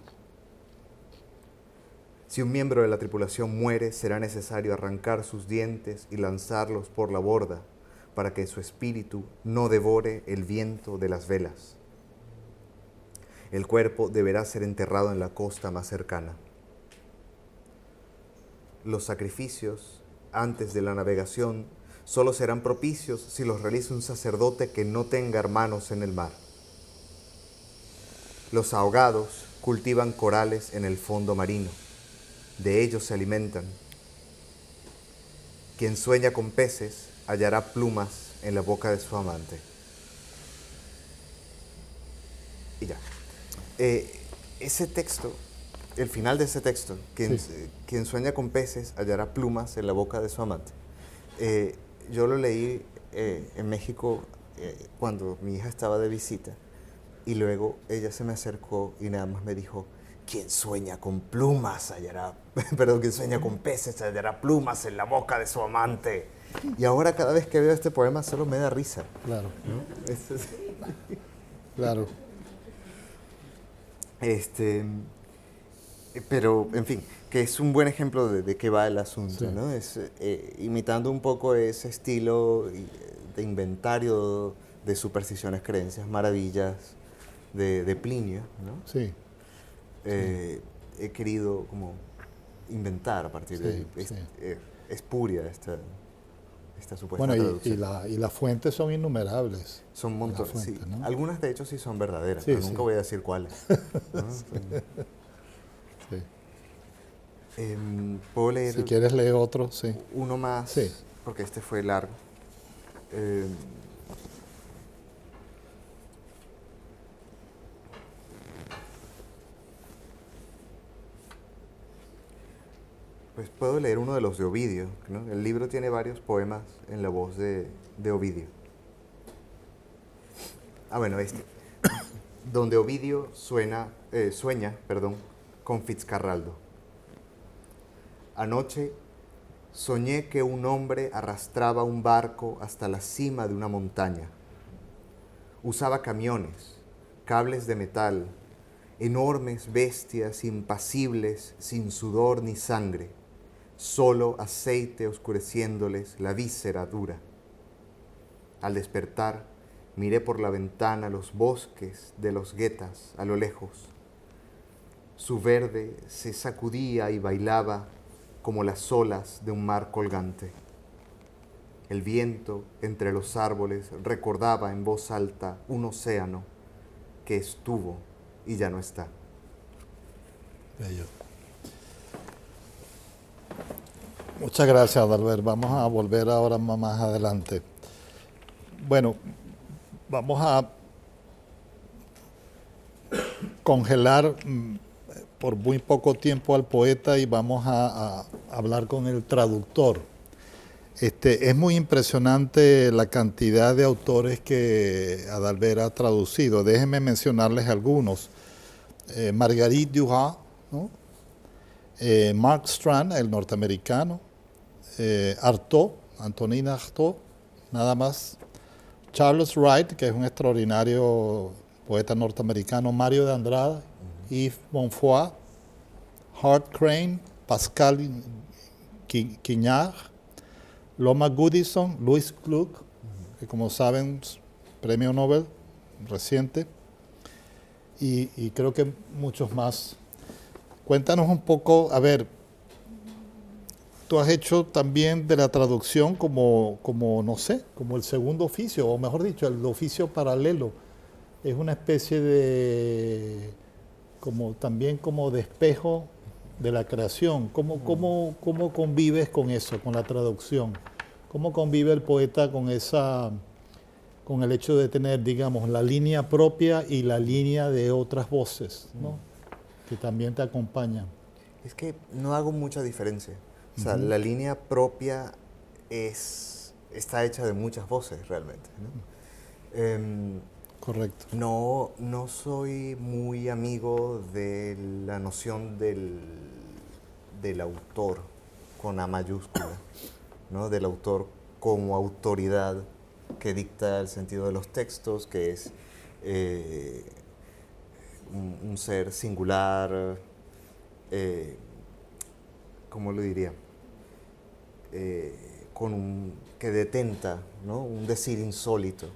Si un miembro de la tripulación muere, será necesario arrancar sus dientes y lanzarlos por la borda para que su espíritu no devore el viento de las velas. El cuerpo deberá ser enterrado en la costa más cercana. Los sacrificios antes de la navegación solo serán propicios si los realiza un sacerdote que no tenga hermanos en el mar. Los ahogados cultivan corales en el fondo marino. De ellos se alimentan. Quien sueña con peces hallará plumas en la boca de su amante. Y ya. Ese texto, el final de ese texto, quien sueña con peces hallará plumas en la boca de su amante. Yo lo leí en México cuando mi hija estaba de visita y luego ella se me acercó y nada más me dijo: quien sueña con plumas hallará, perdón, quien sueña con peces hallará plumas en la boca de su amante. Y ahora cada vez que veo este poema solo me da risa. Claro. ¿No? Claro. Pero, en fin, que es un buen ejemplo de qué va el asunto, sí. ¿No? Es, imitando un poco ese estilo de inventario de supersticiones, creencias, maravillas de Plinio, ¿no? Sí. He querido como inventar a partir de... espuria esta supuesta traducción. Y las fuentes son innumerables. Son montones, sí. ¿No? Algunas de hecho sí son verdaderas, sí, pero nunca voy a decir cuáles. ¿No? Sí. ¿Puedo leer? Si quieres leer otro, sí. Uno más, sí. Porque este fue largo. Pues puedo leer uno de los de Ovidio, ¿no? El libro tiene varios poemas en la voz de Ovidio. Bueno, donde Ovidio sueña, con Fitzcarraldo. Anoche soñé que un hombre arrastraba un barco hasta la cima de una montaña. Usaba camiones, cables de metal, enormes bestias impasibles, sin sudor ni sangre, solo aceite oscureciéndoles la víscera dura. Al despertar, miré por la ventana los bosques de los guetas a lo lejos. Su verde se sacudía y bailaba como las olas de un mar colgante. El viento entre los árboles recordaba en voz alta un océano que estuvo y ya no está. Bello. Muchas gracias, Adalbert. Vamos a volver ahora más adelante. Bueno, vamos a congelar por muy poco tiempo al poeta y vamos a hablar con el traductor. Es muy impresionante la cantidad de autores que Adalbert ha traducido. Déjenme mencionarles algunos. Marguerite Duras, ¿no? Mark Strand, el norteamericano. Artaud, Antonin Artaud, nada más. Charles Wright, que es un extraordinario poeta norteamericano. Mario de Andrade, Yves Bonfoy, Hart Crane, Pascal Quignard, Loma Goodison, Louis Gluck, que como saben, premio Nobel reciente, y creo que muchos más. Cuéntanos un poco, a ver, tú has hecho también de la traducción como no sé, como el segundo oficio, o mejor dicho, el oficio paralelo. Es una especie de, también como de espejo de la creación. ¿Cómo convives con eso, con la traducción? ¿Cómo convive el poeta con con el hecho de tener, digamos, la línea propia y la línea de otras voces, ¿no? Que también te acompañan? Es que no hago mucha diferencia. O sea, la línea propia está hecha de muchas voces realmente, ¿no? Correcto. No soy muy amigo de la noción del autor con A mayúscula, ¿no? Del autor como autoridad que dicta el sentido de los textos, que es un ser singular, ¿cómo lo diría? Que detenta, ¿no? Un decir insólito.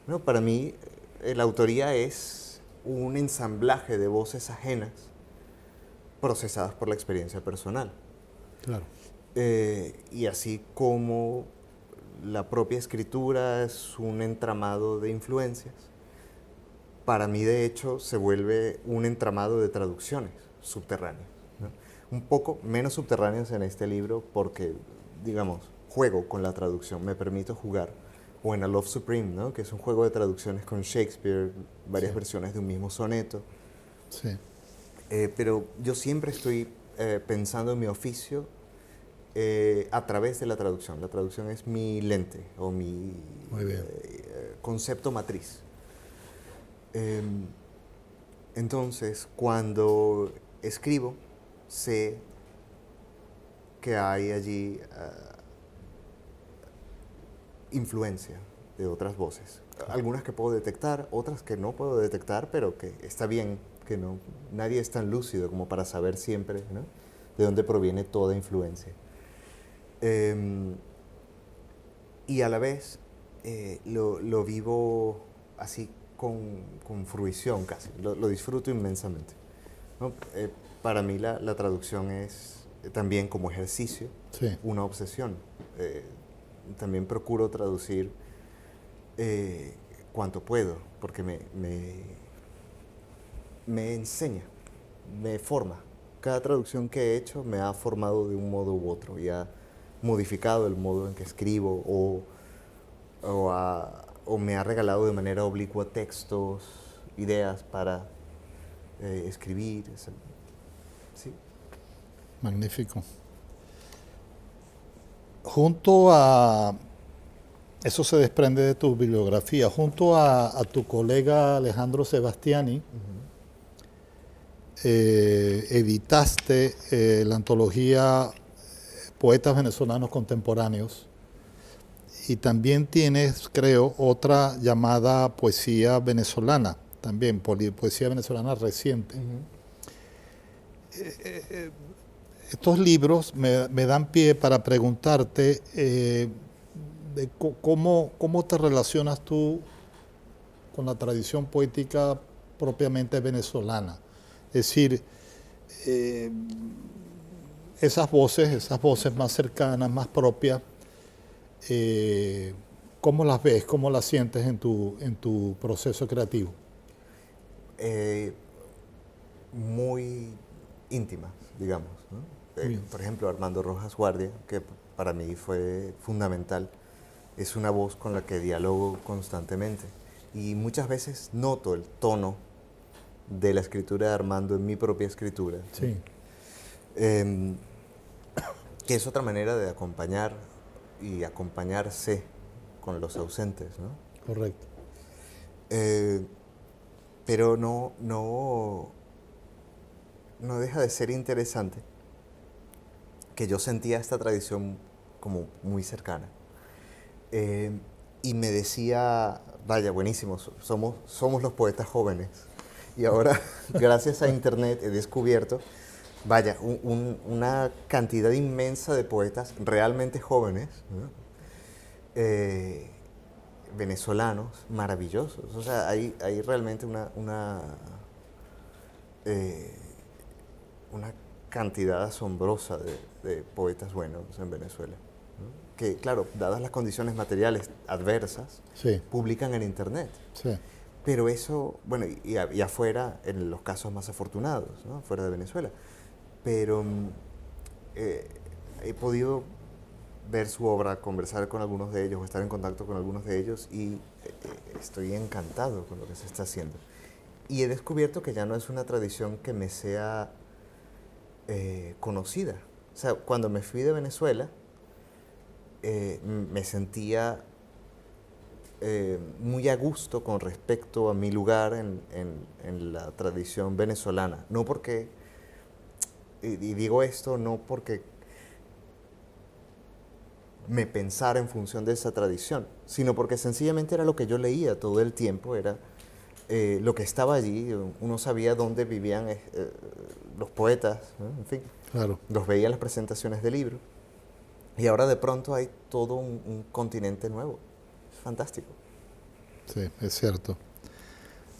¿No? Para mí, la autoría es un ensamblaje de voces ajenas procesadas por la experiencia personal. Claro. Y así como la propia escritura es un entramado de influencias, para mí de hecho se vuelve un entramado de traducciones subterráneas, ¿no? Un poco menos subterráneas en este libro porque, digamos, juego con la traducción, me permito jugar. O en A Love Supreme, ¿no? Que es un juego de traducciones con Shakespeare, varias versiones de un mismo soneto. Sí. Pero yo siempre estoy pensando en mi oficio a través de la traducción. La traducción es mi lente o mi concepto matriz. Entonces, cuando escribo, sé que hay allí influencia de otras voces. Algunas que puedo detectar, otras que no puedo detectar, pero que está bien, que no, nadie es tan lúcido como para saber siempre, ¿no? De dónde proviene toda influencia. Y a la vez lo vivo así con fruición casi, lo disfruto inmensamente, ¿no? Para mí la traducción es también como ejercicio, Sí. una obsesión. También procuro traducir cuanto puedo, porque me enseña, me forma. Cada traducción que he hecho me ha formado de un modo u otro y ha modificado el modo en que escribo o me ha regalado de manera oblicua textos, ideas para escribir. ¿Sí? Magnífico. Junto a, eso se desprende de tu bibliografía, junto a tu colega Alejandro Sebastiani, editaste la antología Poetas Venezolanos Contemporáneos y también tienes, creo, otra llamada Poesía Venezolana, también Poesía Venezolana Reciente. Estos libros me dan pie para preguntarte de cómo te relacionas tú con la tradición poética propiamente venezolana. Es decir, esas voces más cercanas, más propias, ¿cómo las ves, cómo las sientes en tu proceso creativo? Muy íntimas, digamos, ¿no? Por ejemplo, Armando Rojas Guardia, que para mí fue fundamental, es una voz con la que dialogo constantemente y muchas veces noto el tono de la escritura de Armando en mi propia escritura. Sí. Que es otra manera de acompañar y acompañarse con los ausentes, ¿no? Correcto. Pero no deja de ser interesante que yo sentía esta tradición como muy cercana. Y me decía, vaya, buenísimo, somos los poetas jóvenes. Y ahora, gracias a Internet, he descubierto, vaya, una cantidad inmensa de poetas realmente jóvenes, ¿no? Venezolanos, maravillosos. O sea, hay realmente una cantidad asombrosa de poetas buenos en Venezuela, ¿no? Que, claro, dadas las condiciones materiales adversas, Sí. publican en Internet. Sí. Pero eso, bueno, y afuera, en los casos más afortunados, ¿no? Fuera de Venezuela. pero he podido ver su obra, conversar con algunos de ellos, estar en contacto con algunos de ellos y estoy encantado con lo que se está haciendo. Y he descubierto que ya no es una tradición que me sea conocida. O sea, cuando me fui de Venezuela, me sentía muy a gusto con respecto a mi lugar en la tradición venezolana. No porque, y digo esto no porque me pensara en función de esa tradición, sino porque sencillamente era lo que yo leía todo el tiempo, era lo que estaba allí. Uno sabía dónde vivían los poetas, ¿no? En fin, Claro. los veía en las presentaciones de libros. Y ahora de pronto hay todo un continente nuevo. Es fantástico. Sí, es cierto.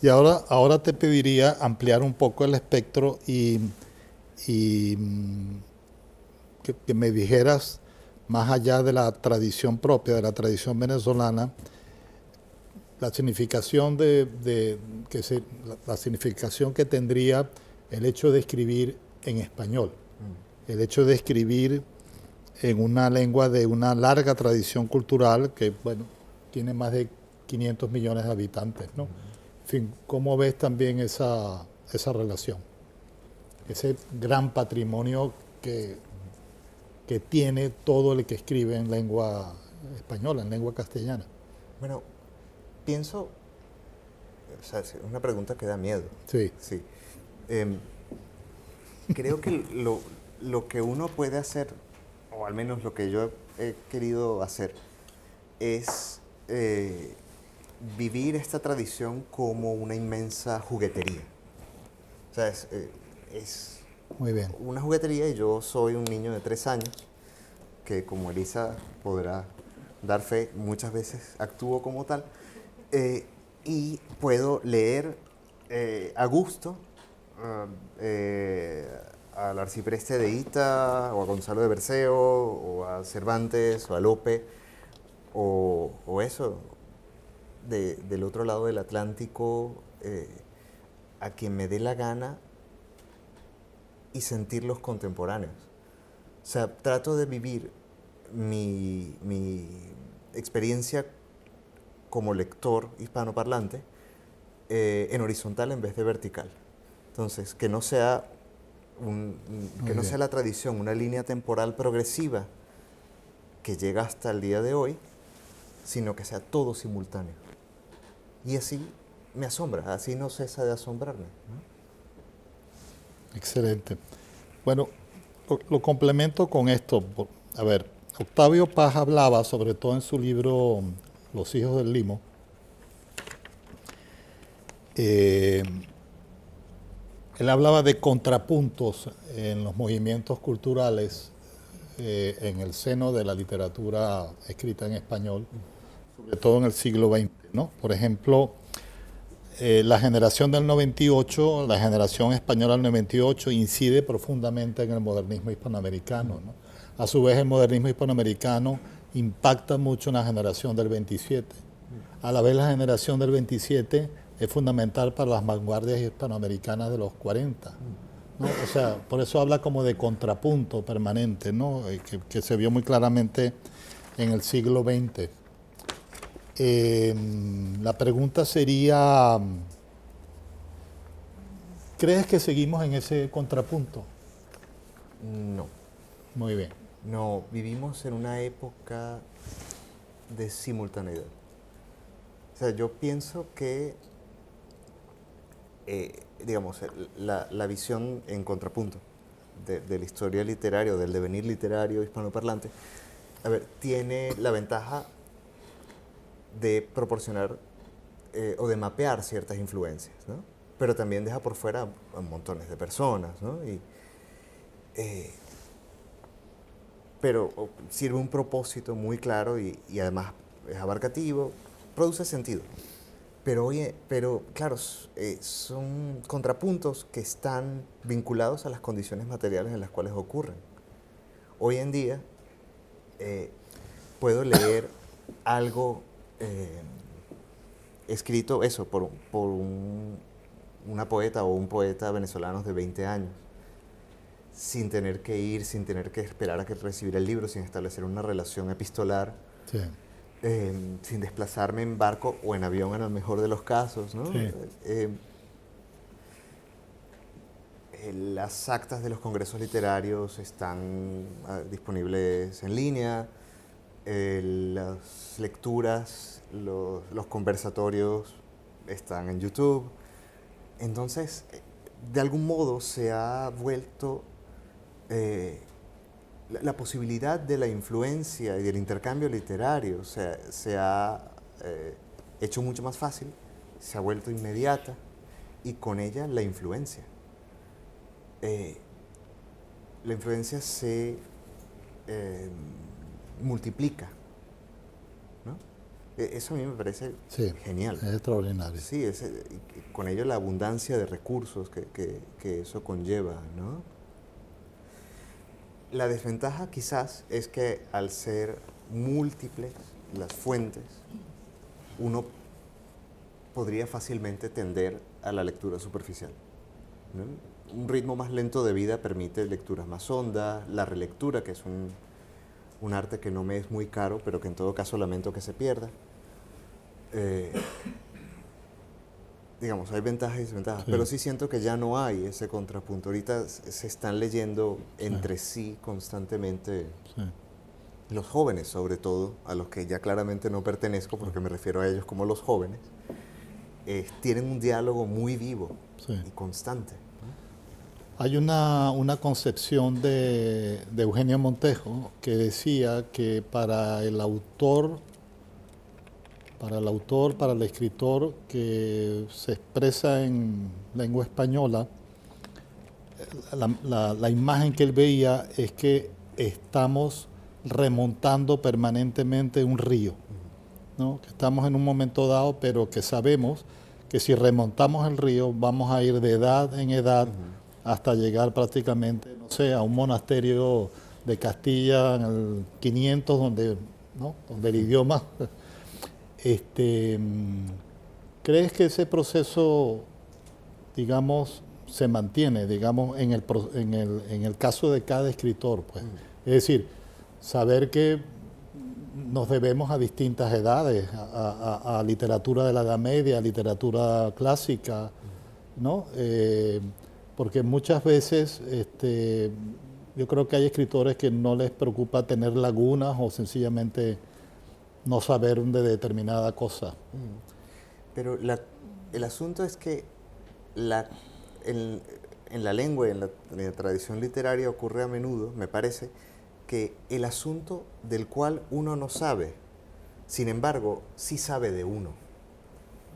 Y ahora te pediría ampliar un poco el espectro y que me dijeras, más allá de la tradición propia, de la tradición venezolana, la significación la significación que tendría el hecho de escribir en español, el hecho de escribir en una lengua de una larga tradición cultural que, bueno, tiene más de 500 millones de habitantes, ¿no? En fin, ¿cómo ves también esa relación? Ese gran patrimonio que tiene todo el que escribe en lengua española, en lengua castellana. Bueno, pienso, o sea, es una pregunta que da miedo. Sí. Sí. Creo que lo que uno puede hacer, o al menos lo que yo he querido hacer, es vivir esta tradición como una inmensa juguetería. O sea, es Muy bien. una juguetería y yo soy un niño de 3 años que, como Elisa podrá dar fe, muchas veces actúo como tal, y puedo leer a gusto al arcipreste de Ita, o a Gonzalo de Berceo, o a Cervantes, o a Lope, o eso, del otro lado del Atlántico, a quien me dé la gana y sentirlos contemporáneos. O sea, trato de vivir mi experiencia como lector hispanoparlante en horizontal en vez de vertical. Entonces, que no sea no sea la tradición, una línea temporal progresiva que llega hasta el día de hoy, sino que sea todo simultáneo. Y así me asombra, así no cesa de asombrarme, ¿no? Excelente. Bueno, lo complemento con esto. A ver, Octavio Paz hablaba, sobre todo en su libro Los hijos del Limo, él hablaba de contrapuntos en los movimientos culturales en el seno de la literatura escrita en español, sobre todo en el siglo XX, ¿no? Por ejemplo, la generación del 98, la generación española del 98, incide profundamente en el modernismo hispanoamericano, ¿no? A su vez, el modernismo hispanoamericano impacta mucho en la generación del 27. A la vez, la generación del 27 es fundamental para las vanguardias hispanoamericanas de los 40, ¿no? O sea, por eso habla como de contrapunto permanente, ¿no? Que se vio muy claramente en el siglo XX. La pregunta sería, ¿crees que seguimos en ese contrapunto? No. Muy bien. No, vivimos en una época de simultaneidad. O sea, yo pienso que, digamos, la visión en contrapunto de la historia literaria o del devenir literario hispanoparlante, a ver, tiene la ventaja de proporcionar o de mapear ciertas influencias, ¿no? Pero también deja por fuera a montones de personas, ¿no? Pero sirve un propósito muy claro y además es abarcativo, produce sentido. Pero claro, son contrapuntos que están vinculados a las condiciones materiales en las cuales ocurren. Hoy en día puedo leer algo escrito eso por una poeta o un poeta venezolanos de 20 años. sin tener que ir, sin tener que esperar a que recibir el libro, sin establecer una relación epistolar, Sí. Sin desplazarme en barco o en avión en el mejor de los casos, ¿no? Sí. Las actas de los congresos literarios están disponibles en línea, las lecturas, los conversatorios están en YouTube. Entonces, de algún modo se ha vuelto la posibilidad de la influencia y del intercambio literario se ha hecho mucho más fácil, se ha vuelto inmediata y con ella la influencia. La influencia se multiplica, ¿no? Eso a mí me parece genial. Es extraordinario. Sí, con ello la abundancia de recursos que eso conlleva, ¿no? La desventaja quizás es que al ser múltiples las fuentes, uno podría fácilmente tender a la lectura superficial, ¿no? Un ritmo más lento de vida permite lecturas más hondas, la relectura, que es un arte que no me es muy caro, pero que en todo caso lamento que se pierda. Digamos, hay ventajas y desventajas, pero sí siento que ya no hay ese contrapunto. Ahorita se están leyendo entre sí constantemente los jóvenes, sobre todo, a los que ya claramente no pertenezco, porque me refiero a ellos como los jóvenes, tienen un diálogo muy vivo y constante. Hay una concepción de Eugenio Montejo que decía que para el autor, para el escritor que se expresa en lengua española, la imagen que él veía es que estamos remontando permanentemente un río, ¿no? Que estamos en un momento dado, pero que sabemos que si remontamos el río vamos a ir de edad en edad hasta llegar prácticamente, no sé, a un monasterio de Castilla en el 500, donde el idioma... ¿Crees que ese proceso, digamos, se mantiene, digamos, en el caso de cada escritor, pues? Es decir, saber que nos debemos a distintas edades, a literatura de la Edad Media, a literatura clásica, ¿no? Porque muchas veces yo creo que hay escritores que no les preocupa tener lagunas o sencillamente no saber de determinada cosa. Pero el asunto es que en la lengua y en la tradición literaria ocurre a menudo, me parece, que el asunto del cual uno no sabe, sin embargo, sí sabe de uno.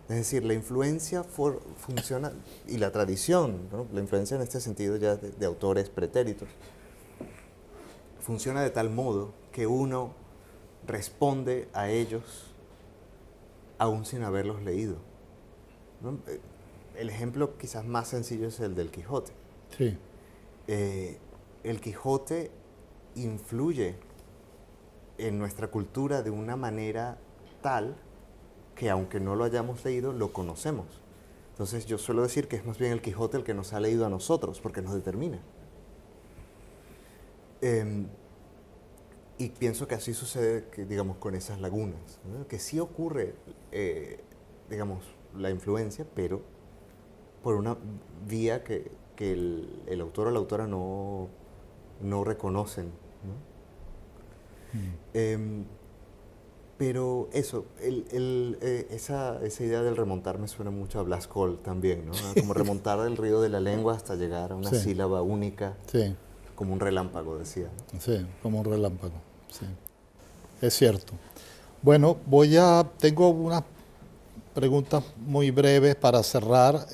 Es decir, la influencia funciona, y la tradición, ¿no? La influencia en este sentido ya de autores pretéritos, funciona de tal modo que uno responde a ellos aún sin haberlos leído, ¿no? El ejemplo quizás más sencillo es el del Quijote. Sí. El Quijote influye en nuestra cultura de una manera tal que aunque no lo hayamos leído, lo conocemos. Entonces yo suelo decir que es más bien el Quijote el que nos ha leído a nosotros, porque nos determina. Y pienso que así sucede, digamos, con esas lagunas, ¿no? Que sí ocurre, digamos, la influencia, pero por una vía que el autor o la autora no reconocen, ¿no? Pero eso, esa idea del remontar me suena mucho a Blas Cole también, ¿no? Como remontar el río de la lengua hasta llegar a una sílaba única, como un relámpago, decía, ¿no? Sí, como un relámpago, sí. Es cierto. Bueno, tengo unas preguntas muy breves para cerrar.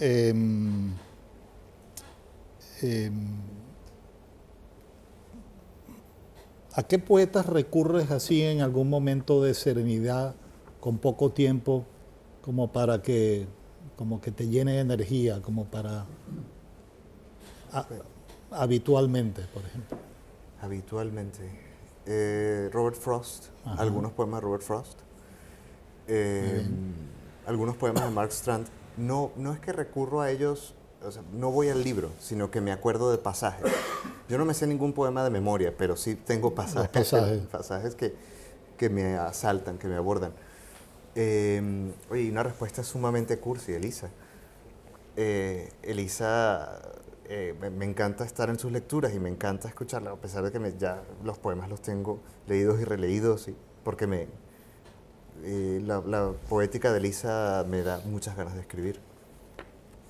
¿A qué poetas recurres así en algún momento de serenidad, con poco tiempo, como que te llene de energía, como para habitualmente, por ejemplo? Habitualmente. Robert Frost, algunos poemas de Robert Frost, algunos poemas de Mark Strand. No es que recurro a ellos o sea, no voy al libro, sino que me acuerdo de pasajes. Yo no me sé ningún poema de memoria, pero sí tengo pasajes que me asaltan, que me abordan. Oye, una respuesta sumamente cursi, Elisa. Elisa, me encanta estar en sus lecturas y me encanta escucharla, a pesar de que ya los poemas los tengo leídos y releídos, porque la poética de Elisa me da muchas ganas de escribir,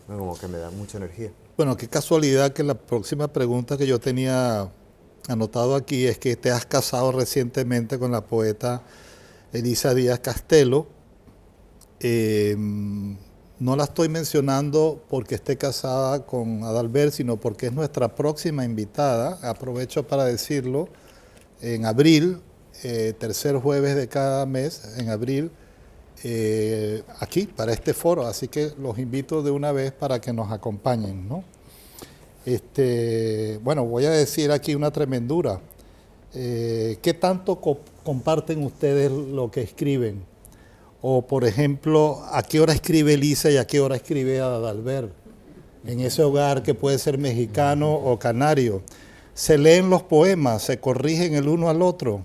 ¿no? Como que me da mucha energía. Bueno, qué casualidad que la próxima pregunta que yo tenía anotado aquí es que te has casado recientemente con la poeta Elisa Díaz Castelo. No la estoy mencionando porque esté casada con Adalbert, sino porque es nuestra próxima invitada. Aprovecho para decirlo. En abril, tercer jueves de cada mes, en abril, aquí, para este foro. Así que los invito de una vez para que nos acompañen, ¿no? Bueno, voy a decir aquí una tremendura. ¿Qué tanto comparten ustedes lo que escriben? O, por ejemplo, ¿a qué hora escribe Elisa y a qué hora escribe Adalbert? En ese hogar que puede ser mexicano o canario. Se leen los poemas, se corrigen el uno al otro.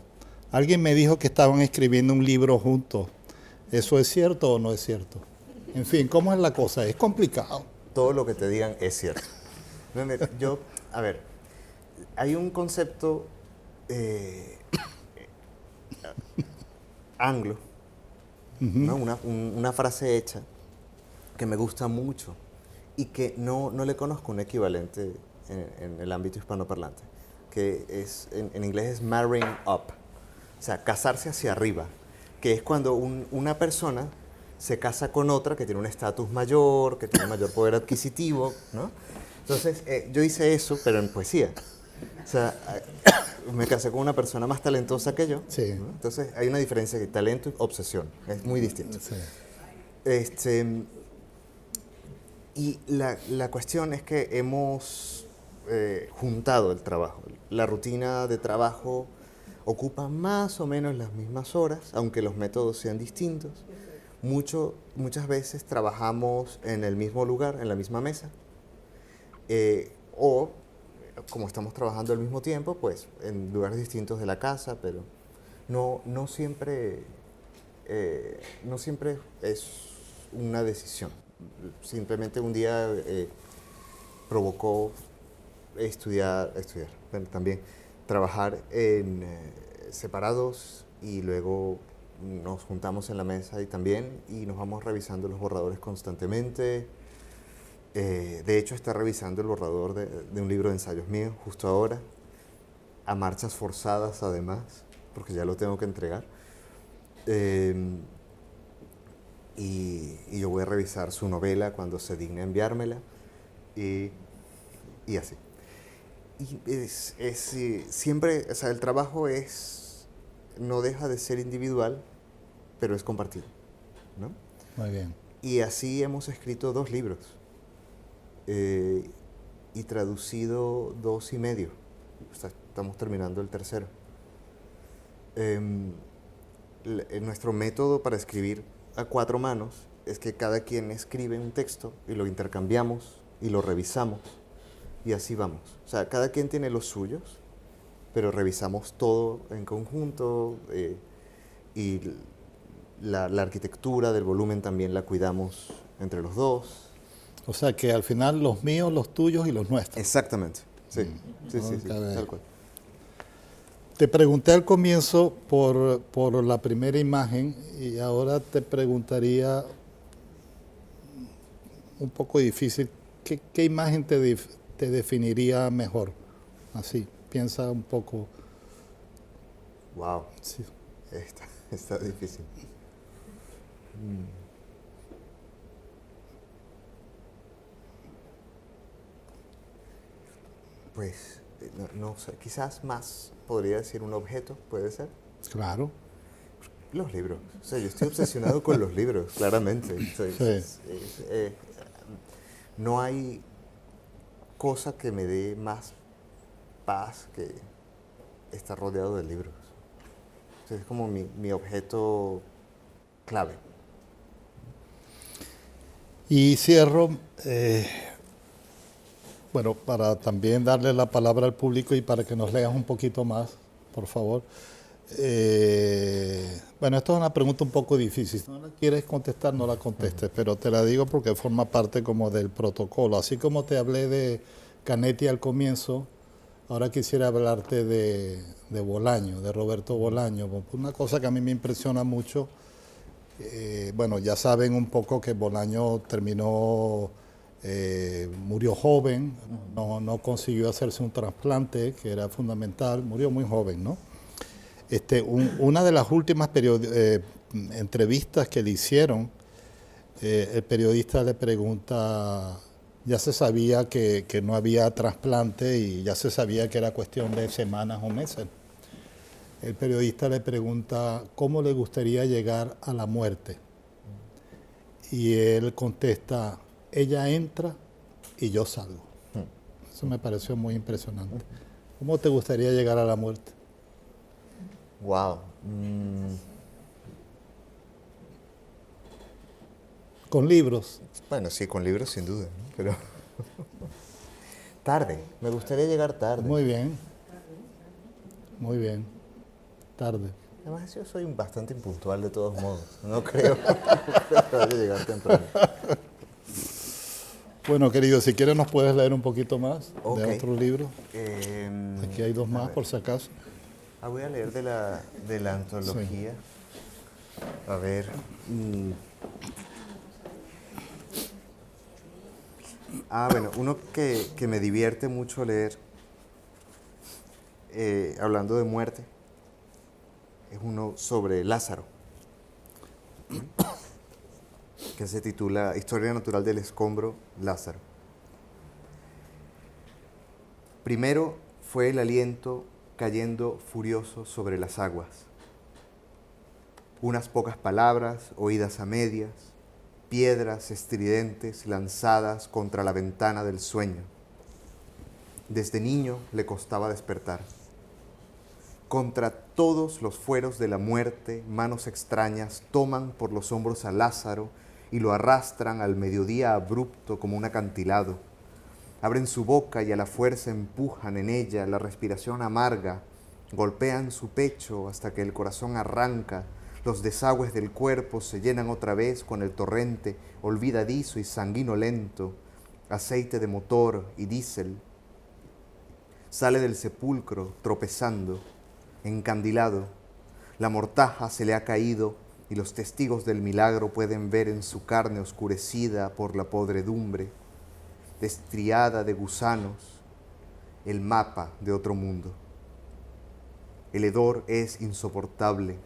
Alguien me dijo que estaban escribiendo un libro juntos. ¿Eso es cierto o no es cierto? En fin, ¿cómo es la cosa? Es complicado. Todo lo que te digan es cierto. No, mira, a ver, hay un concepto anglo, ¿no? Una frase hecha que me gusta mucho y que no le conozco un equivalente en el ámbito hispanoparlante, que es, en inglés es marrying up, o sea, casarse hacia arriba, que es cuando una persona se casa con otra que tiene un estatus mayor, que tiene mayor poder adquisitivo, ¿no? Entonces, yo hice eso, pero en poesía. O sea, me casé con una persona más talentosa que yo, sí, ¿no? Entonces, hay una diferencia de talento y obsesión, es muy distinto. Sí. Y la cuestión es que hemos juntado el trabajo. La rutina de trabajo ocupa más o menos las mismas horas, aunque los métodos sean distintos. Muchas veces trabajamos en el mismo lugar, en la misma mesa, o como estamos trabajando al mismo tiempo, pues en lugares distintos de la casa, pero no siempre es una decisión. Simplemente un día provocó estudiar, bueno, también trabajar en separados, y luego nos juntamos en la mesa y nos vamos revisando los borradores constantemente. De hecho, está revisando el borrador de un libro de ensayos mío justo ahora, a marchas forzadas además, porque ya lo tengo que entregar. Y yo voy a revisar su novela cuando se digne enviármela, y así. Y siempre, o sea, el trabajo no deja de ser individual, pero es compartido, ¿no? Muy bien. Y así hemos escrito 2 libros. Y traducido 2 y medio. O sea, estamos terminando el tercero. Nuestro método para escribir a 4 manos es que cada quien escribe un texto y lo intercambiamos y lo revisamos, y así vamos. O sea, cada quien tiene los suyos, pero revisamos todo en conjunto, y la arquitectura del volumen también la cuidamos entre los dos. O sea que al final los míos, los tuyos y los nuestros. Exactamente, sí, sí, tal cual. Te pregunté al comienzo por la primera imagen, y ahora te preguntaría, un poco difícil, ¿qué imagen te definiría mejor? Así, piensa un poco. Wow, Sí. está difícil. Pues, no sé, quizás más podría decir un objeto, ¿puede ser? Claro. Los libros. O sea, yo estoy obsesionado con los libros, claramente. O sea, Sí. No hay cosa que me dé más paz que estar rodeado de libros. O sea, es como mi objeto clave. Y cierro Bueno, para también darle la palabra al público y para que nos leas un poquito más, por favor. Bueno, esto es una pregunta un poco difícil. Si no la quieres contestar, no la contestes, pero te la digo porque forma parte como del protocolo. Así como te hablé de Canetti al comienzo, ahora quisiera hablarte de Bolaño, de Roberto Bolaño. Una cosa que a mí me impresiona mucho, bueno, ya saben un poco que Bolaño terminó, murió joven, no consiguió hacerse un trasplante, que era fundamental, murió muy joven, ¿no? Una de las últimas entrevistas que le hicieron, el periodista le pregunta, ya se sabía que no había trasplante y ya se sabía que era cuestión de semanas o meses. El periodista le pregunta cómo le gustaría llegar a la muerte. Y él contesta, ella entra y yo salgo. Eso me pareció muy impresionante. ¿Cómo te gustaría llegar a la muerte? Wow. Con libros. Bueno, sí, con libros sin duda, ¿no? Pero tarde. Me gustaría llegar tarde. Muy bien. Muy bien. Tarde. Además, yo soy bastante impuntual de todos modos. No creo que vaya a llegar temprano. Bueno, querido, si quieres nos puedes leer un poquito más Okay. de otro libro. Aquí hay dos más, ver. por si acaso. Voy a leer de la antología. Sí. A ver. Bueno, uno que me divierte mucho leer, hablando de muerte, es uno sobre Lázaro, que se titula Historia natural del escombro, Lázaro. Primero fue el aliento cayendo furioso sobre las aguas. Unas pocas palabras oídas a medias, piedras estridentes lanzadas contra la ventana del sueño. Desde niño le costaba despertar. Contra todos los fueros de la muerte, manos extrañas toman por los hombros a Lázaro y lo arrastran al mediodía abrupto como un acantilado. Abren su boca y a la fuerza empujan en ella la respiración amarga, golpean su pecho hasta que el corazón arranca, los desagües del cuerpo se llenan otra vez con el torrente olvidadizo y sanguinolento, aceite de motor y diésel. Sale del sepulcro tropezando, encandilado. La mortaja se le ha caído y los testigos del milagro pueden ver en su carne oscurecida por la podredumbre, estriada de gusanos, el mapa de otro mundo. El hedor es insoportable.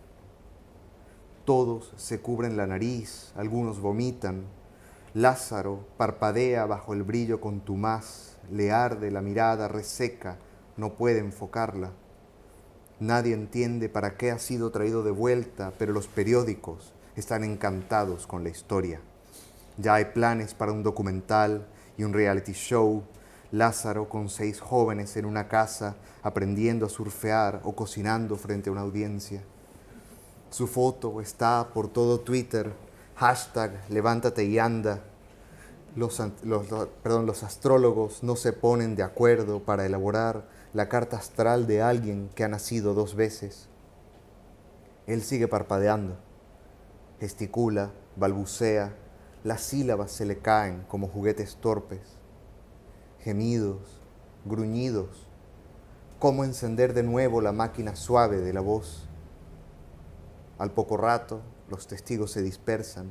Todos se cubren la nariz, algunos vomitan. Lázaro parpadea bajo el brillo contumaz, le arde la mirada reseca, no puede enfocarla. Nadie entiende para qué ha sido traído de vuelta, pero los periódicos están encantados con la historia. Ya hay planes para un documental y un reality show. Lázaro con 6 jóvenes en una casa aprendiendo a surfear o cocinando frente a una audiencia. Su foto está por todo Twitter, #levántate y anda. Los astrólogos no se ponen de acuerdo para elaborar la carta astral de alguien que ha nacido 2 veces. Él sigue parpadeando, gesticula, balbucea, las sílabas se le caen como juguetes torpes. Gemidos, gruñidos, cómo encender de nuevo la máquina suave de la voz. Al poco rato, los testigos se dispersan.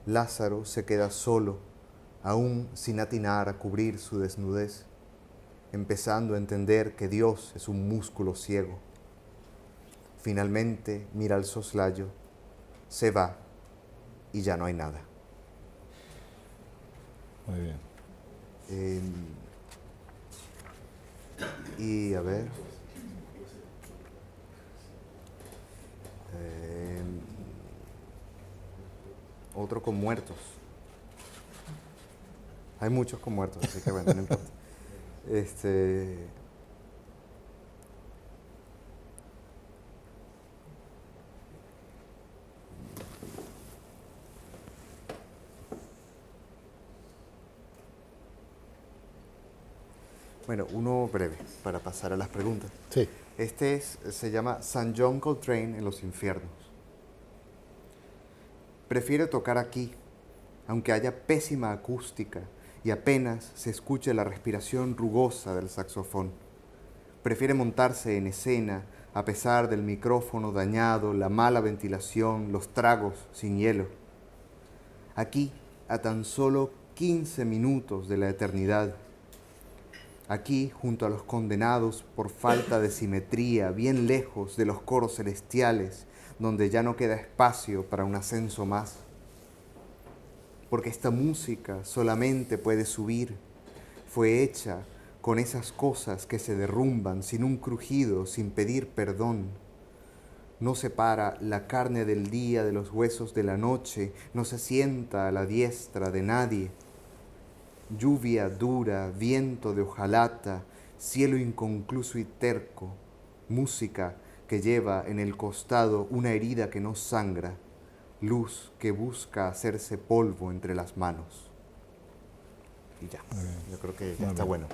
Lázaro se queda solo, aún sin atinar a cubrir su desnudez, empezando a entender que Dios es un músculo ciego. Finalmente mira al soslayo, se va y ya no hay nada. Muy bien. Y a ver. Otro con muertos. Hay muchos con muertos, así que bueno, no importa. Bueno, uno breve para pasar a las preguntas. Sí. Este se llama San John Coltrane en los infiernos. Prefiero tocar aquí, aunque haya pésima acústica y apenas se escuche la respiración rugosa del saxofón. Prefiere montarse en escena a pesar del micrófono dañado, la mala ventilación, los tragos sin hielo. Aquí, a tan solo 15 minutos de la eternidad. Aquí, junto a los condenados por falta de simetría, bien lejos de los coros celestiales, donde ya no queda espacio para un ascenso más. Porque esta música solamente puede subir. Fue hecha con esas cosas que se derrumban sin un crujido, sin pedir perdón. No separa la carne del día de los huesos de la noche, no se sienta a la diestra de nadie. Lluvia dura, viento de hojalata, cielo inconcluso y terco, música que lleva en el costado una herida que no sangra, luz que busca hacerse polvo entre las manos. Y ya, yo creo que ya está bueno.